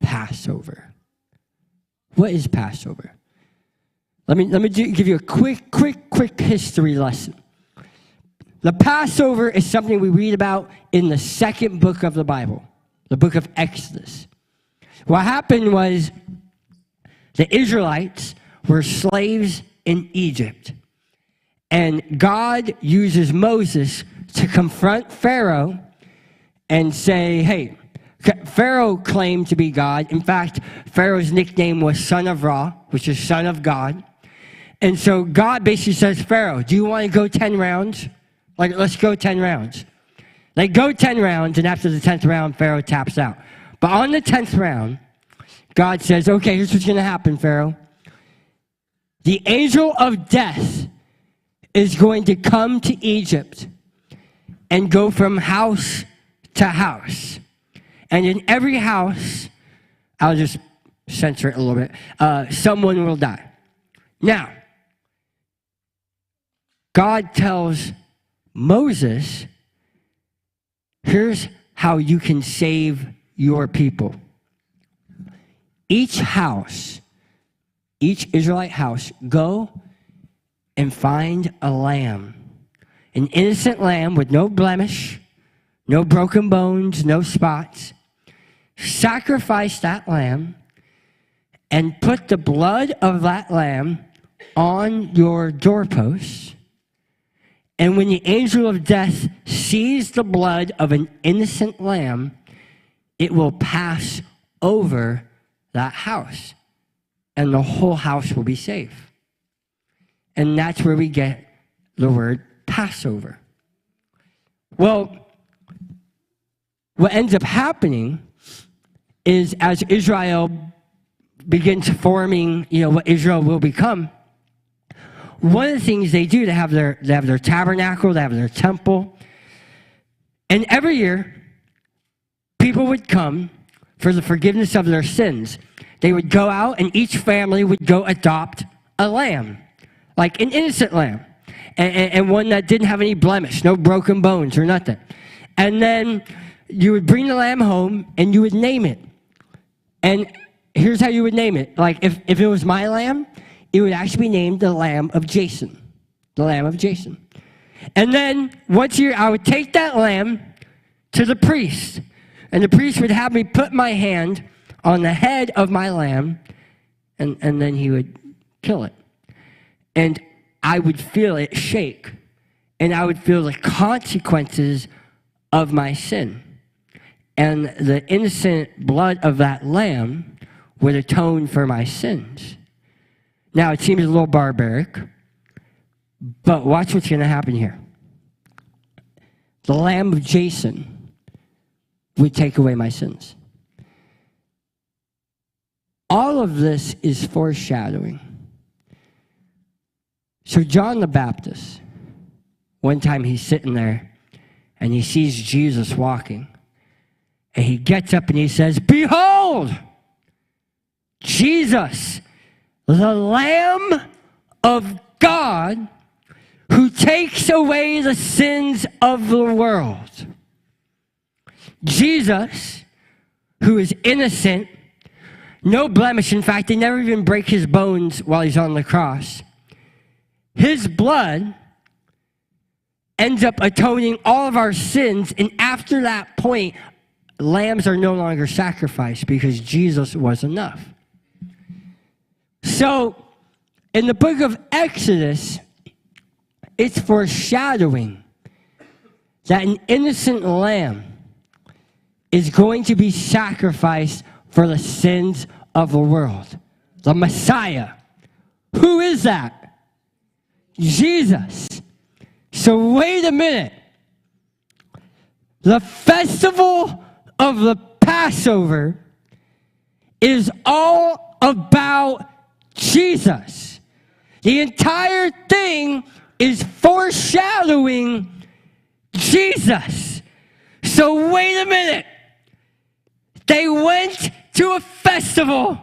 H: Passover? What is Passover? Let me give you a quick history lesson. The Passover is something we read about in the second book of the Bible, the book of Exodus. What happened was the Israelites were slaves in Egypt. And God uses Moses to confront Pharaoh and say, hey, Pharaoh claimed to be God. In fact, Pharaoh's nickname was Son of Ra, which is Son of God. And so God basically says, Pharaoh, do you want to go 10 rounds? Like, let's go 10 rounds. They go 10 rounds, and after the 10th round, Pharaoh taps out. But on the 10th round, God says, okay, here's what's going to happen, Pharaoh. The angel of death is going to come to Egypt and go from house to house. And in every house, I'll just censor it a little bit, someone will die. Now, God tells Moses, here's how you can save your people. Each house, each Israelite house, go and find a lamb, an innocent lamb with no blemish, no broken bones, no spots. Sacrifice that lamb and put the blood of that lamb on your doorposts. And when the angel of death sees the blood of an innocent lamb, it will pass over that house, and the whole house will be safe. And that's where we get the word Passover. Well, what ends up happening is as Israel begins forming, what Israel will become, one of the things they do, they have their tabernacle, they have their temple. And every year, people would come for the forgiveness of their sins. They would go out and each family would go adopt a lamb, like an innocent lamb, and one that didn't have any blemish, no broken bones or nothing. And then you would bring the lamb home and you would name it. And here's how you would name it. Like if it was my lamb, it would actually be named the Lamb of Jason. The Lamb of Jason. And then once a year, I would take that lamb to the priest. And the priest would have me put my hand on the head of my lamb, and then he would kill it. And I would feel it shake. And I would feel the consequences of my sin. And the innocent blood of that lamb would atone for my sins. Now, it seems a little barbaric, but watch what's going to happen here. The Lamb of Jason would take away my sins. All of this is foreshadowing. So John the Baptist, one time he's sitting there, and he sees Jesus walking, and he gets up and he says, "Behold, Jesus, the Lamb of God who takes away the sins of the world." Jesus, who is innocent, no blemish. In fact, they never even break his bones while he's on the cross. His blood ends up atoning all of our sins, and after that point, lambs are no longer sacrificed because Jesus was enough. So, in the book of Exodus, it's foreshadowing that an innocent lamb is going to be sacrificed for the sins of the world. The Messiah. Who is that? Jesus. So wait a minute. The festival of the Passover is all about Jesus. The entire thing is foreshadowing Jesus. So wait a minute. They went to a festival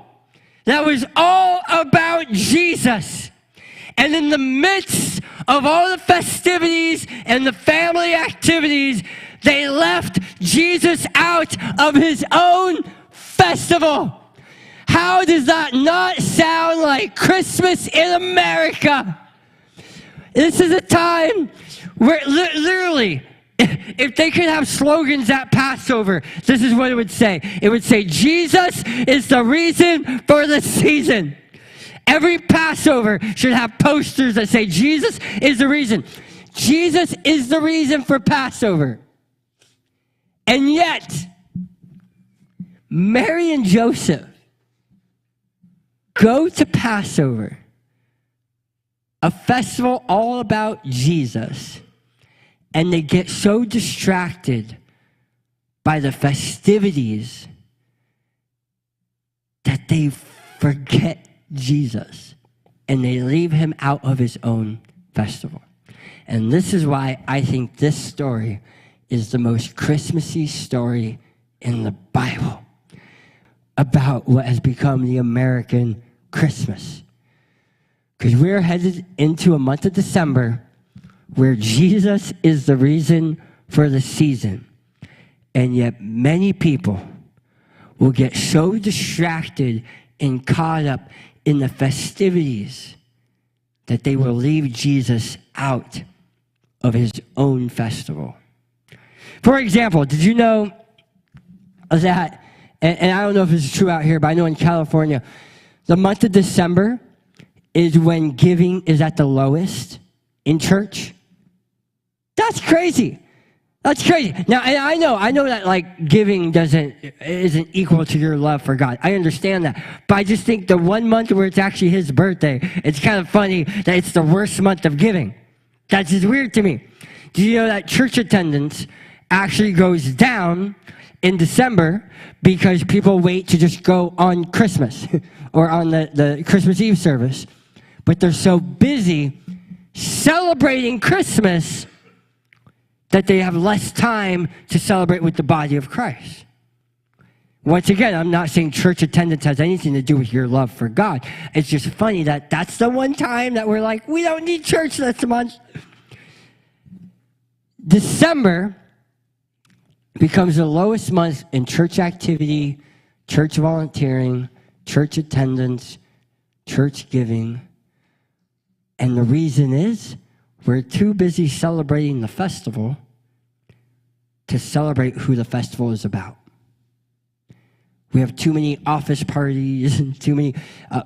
H: that was all about Jesus. And in the midst of all the festivities and the family activities, they left Jesus out of his own festival. How does that not sound like Christmas in America? This is a time where literally, if they could have slogans at Passover, this is what it would say. It would say, Jesus is the reason for the season. Every Passover should have posters that say, Jesus is the reason. Jesus is the reason for Passover. And yet, Mary and Joseph go to Passover, a festival all about Jesus, and they get so distracted by the festivities that they forget Jesus, and they leave him out of his own festival. And this is why I think this story is the most Christmassy story in the Bible about what has become the American Christmas. Because we're headed into a month of December where Jesus is the reason for the season. And yet many people will get so distracted and caught up in the festivities that they will leave Jesus out of his own festival. For example, did you know that, and I don't know if this is true out here, but I know in California, the month of December is when giving is at the lowest in church? That's crazy. That's crazy. Now, and I know that like giving isn't equal to your love for God. I understand that. But I just think the one month where it's actually his birthday, it's kind of funny that it's the worst month of giving. That's just weird to me. Do you know that church attendance actually goes down in December because people wait to just go on Christmas or on the Christmas Eve service, but they're so busy celebrating Christmas that they have less time to celebrate with the body of Christ. Once again, I'm not saying church attendance has anything to do with your love for God. It's just funny that that's the one time that we're like, we don't need church this month. December becomes the lowest month in church activity, church volunteering, church attendance, church giving. And the reason is we're too busy celebrating the festival to celebrate who the festival is about. We have too many office parties and too many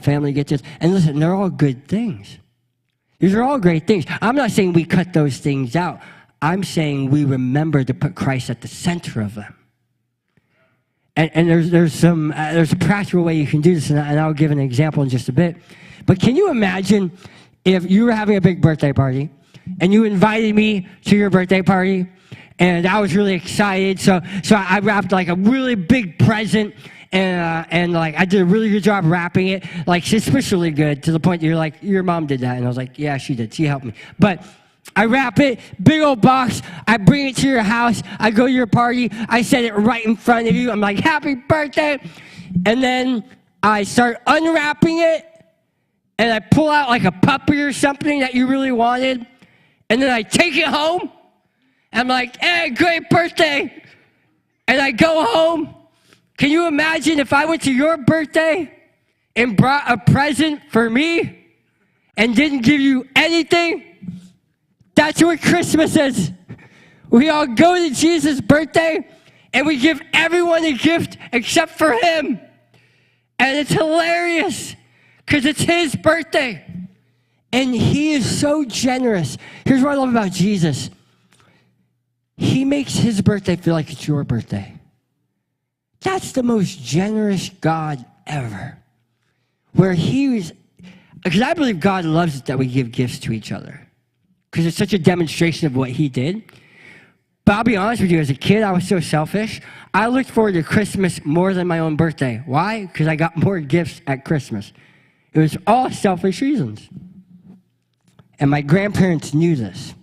H: family get-togethers. And listen, they're all good things. These are all great things. I'm not saying we cut those things out. I'm saying we remember to put Christ at the center of them. And there's a practical way you can do this, and I'll give an example in just a bit. But can you imagine if you were having a big birthday party and you invited me to your birthday party, and I was really excited, so I wrapped like a really big present, and like I did a really good job wrapping it, like suspiciously good, to the point that you're like, your mom did that, and I was like, yeah, she did, she helped me. But I wrap it, big old box, I bring it to your house, I go to your party, I set it right in front of you, I'm like, happy birthday, and then I start unwrapping it, and I pull out like a puppy or something that you really wanted, and then I take it home. I'm like, hey, great birthday. And I go home. Can you imagine if I went to your birthday and brought a present for me and didn't give you anything? That's what Christmas is. We all go to Jesus' birthday and we give everyone a gift except for him. And it's hilarious because it's his birthday. And he is so generous. Here's what I love about Jesus. He makes his birthday feel like it's your birthday. That's the most generous God ever. Where he was, because I believe God loves it that we give gifts to each other. Because it's such a demonstration of what he did. But I'll be honest with you, as a kid, I was so selfish. I looked forward to Christmas more than my own birthday. Why? Because I got more gifts at Christmas. It was all selfish reasons. And my grandparents knew this.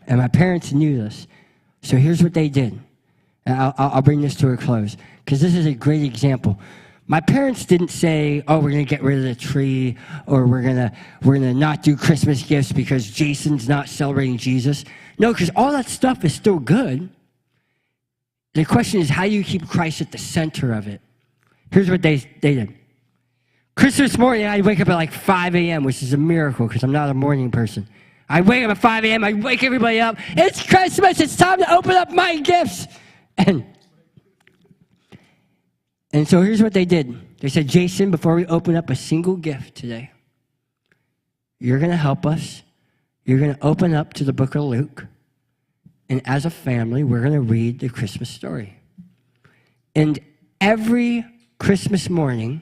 H: And my parents knew this. So here's what they did. And I'll bring this to a close, because this is a great example. My parents didn't say, oh, we're going to get rid of the tree, or we're gonna not do Christmas gifts because Jason's not celebrating Jesus. No, because all that stuff is still good. The question is, how do you keep Christ at the center of it? Here's what they did. Christmas morning, I'd wake up at like 5 a.m., which is a miracle because I'm not a morning person. I'd wake up at 5 a.m., I'd wake everybody up. It's Christmas, it's time to open up my gifts. And so here's what they did. They said, Jason, before we open up a single gift today, you're going to help us. You're going to open up to the book of Luke. And as a family, we're going to read the Christmas story. And every Christmas morning,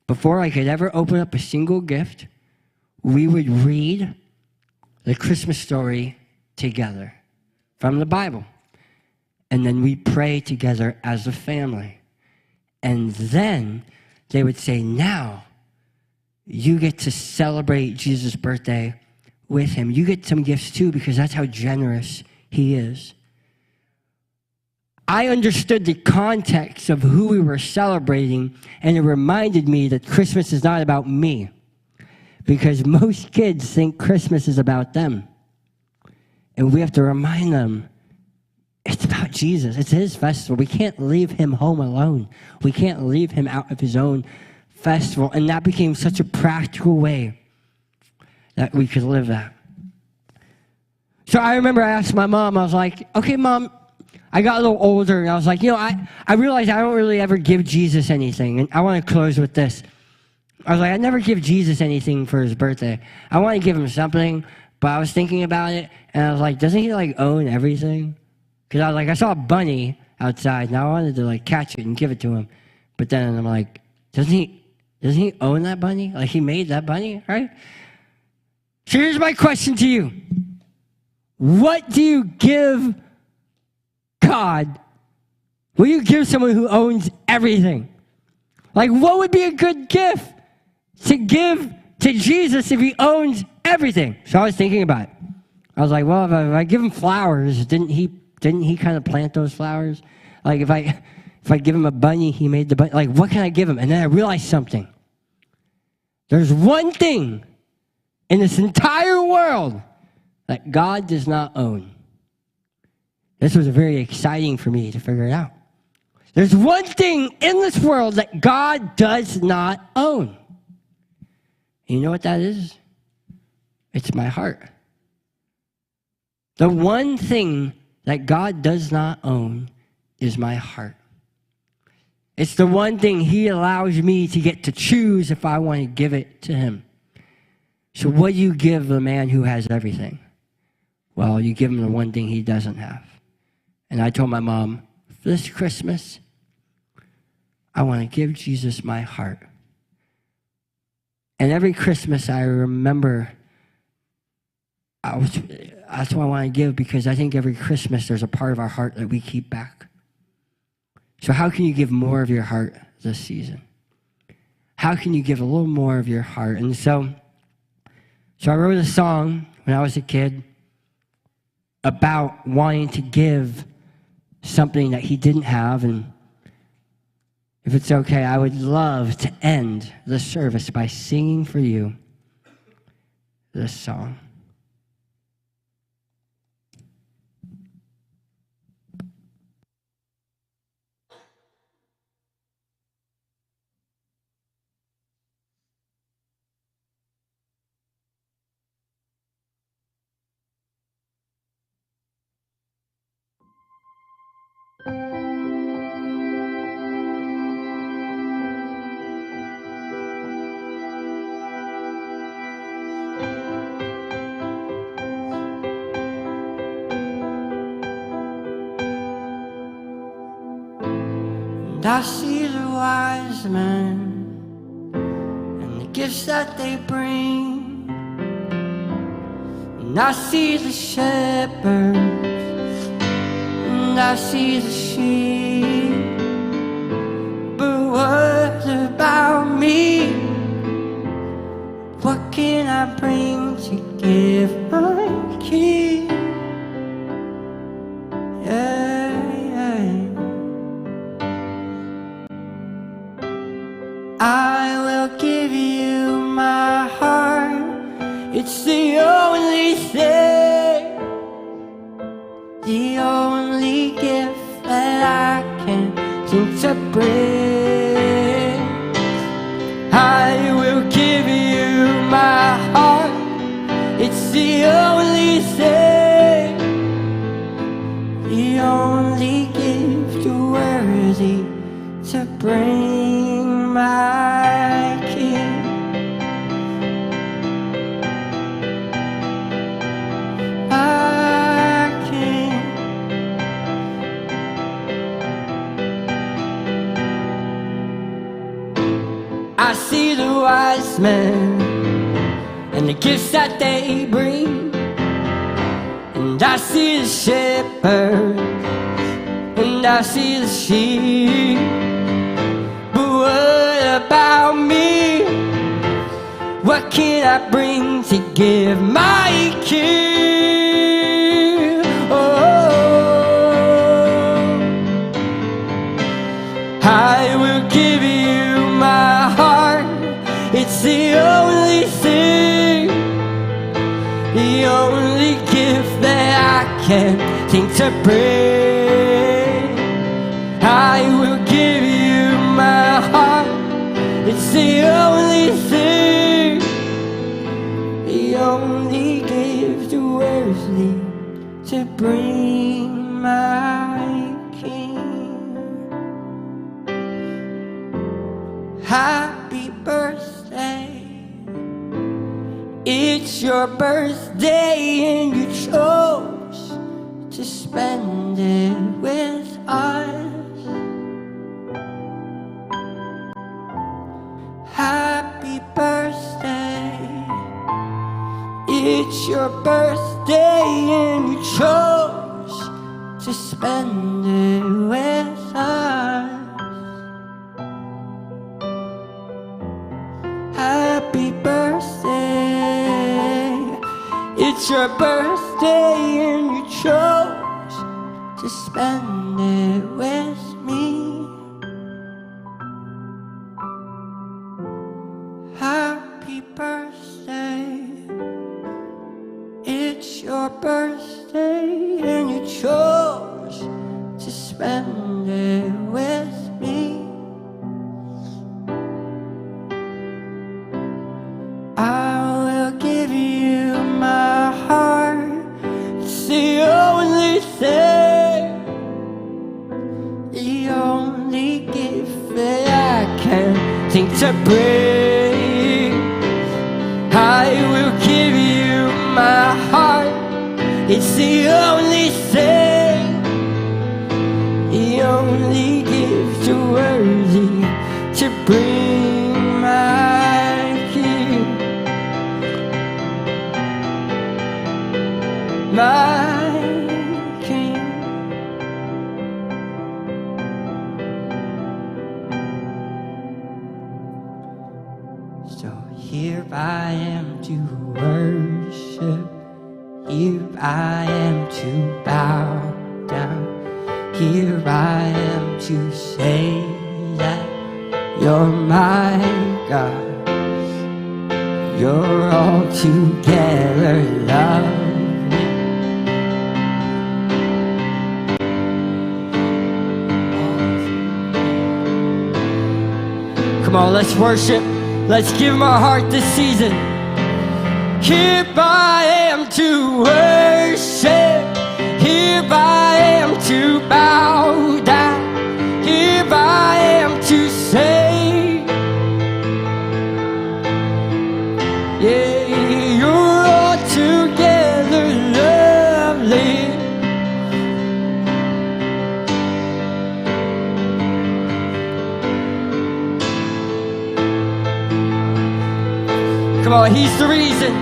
H: before I could ever open up a single gift, we would read the Christmas story together from the Bible. And then we pray together as a family. And then they would say, now you get to celebrate Jesus' birthday with him. You get some gifts too, because that's how generous he is. I understood the context of who we were celebrating, and it reminded me that Christmas is not about me, because most kids think Christmas is about them. And we have to remind them, it's about Jesus. It's his festival. We can't leave him home alone. We can't leave him out of his own festival. And that became such a practical way that we could live that. So I remember I asked my mom, I was like, okay, Mom, I got a little older, and I was like, I realized I don't really ever give Jesus anything. And I want to close with this. I was like, I never give Jesus anything for his birthday. I want to give him something, but I was thinking about it, and I was like, doesn't he own everything? Because I was like, I saw a bunny outside, and I wanted to catch it and give it to him. But then I'm like, doesn't he own that bunny? He made that bunny, right? So here's my question to you. What do you give God? Will you give someone who owns everything? What would be a good gift to give to Jesus if he owns everything? So I was thinking about it. I was like, well, if I give him flowers, didn't he kind of plant those flowers? If I give him a bunny, he made the bunny. What can I give him? And then I realized something. There's one thing in this entire world that God does not own. This was very exciting for me to figure it out. There's one thing in this world that God does not own. And you know what that is? It's my heart. The one thing that God does not own is my heart. It's the one thing he allows me to get to choose if I want to give it to him. So what do you give the man who has everything? Well, you give him the one thing he doesn't have. And I told my mom, this Christmas, I want to give Jesus my heart. And every Christmas I remember, that's what I want to give, because I think every Christmas there's a part of our heart that we keep back. So how can you give more of your heart this season? How can you give a little more of your heart? And so I wrote a song when I was a kid about wanting to give something that he didn't have. And if it's okay, I would love to end the service by singing for you this song. And I see the wise men and the gifts that they bring. And I see the shepherds and I see the sheep. But what about me? What can I bring to give my King? Yeah, yeah. I will give you my heart. It's the only thing, the only gift that I can seem to bring. I will give you my heart. It's the only thing, the only gift worthy to bring my King. My King. I see the wise men and the gifts that they bring. And I see the shepherd and I see the sheep. But what about me? What can I bring to give my King? Oh, I will give you my heart. It's the only thing, the only gift that I can think to bring. I will give you my heart. It's the only thing, the only gift worthy to bring my King. Happy birthday. It's your birthday and you chose to spend it with us. Happy birthday. It's your birthday and you chose to spend it with us. Happy birthday. It's your birthday and you chose to spend it with me. Happy birthday. It's your birthday and you chose to spend it with me. I will give you my heart. It's the only thing, the only gift that I can think to bring. I will give you my heart. It's the only thing, the only gift worthy to bring my King. My King. So here I am to worship, here I am to bow down, here I am to say that you're my God, you're altogether lovely. Come on, let's worship. Let's give him our heart this season. Here I am to worship. Here I am to bow down. Here I am to say, yeah, you're altogether lovely.
F: Oh, he's the reason.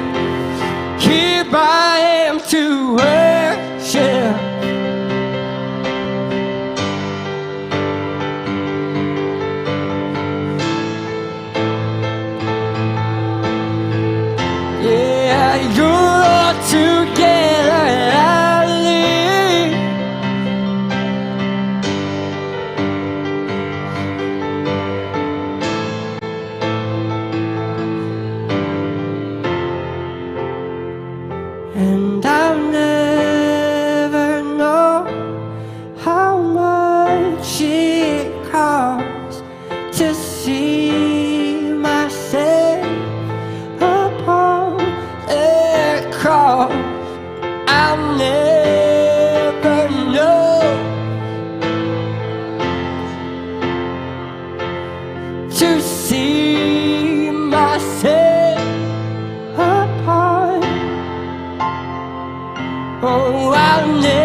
F: Here I am to worship. Yeah, you're all together lovely. And I'll never know how much it costs to see myself upon the cross. I'll never know to see myself apart. Oh, I'll never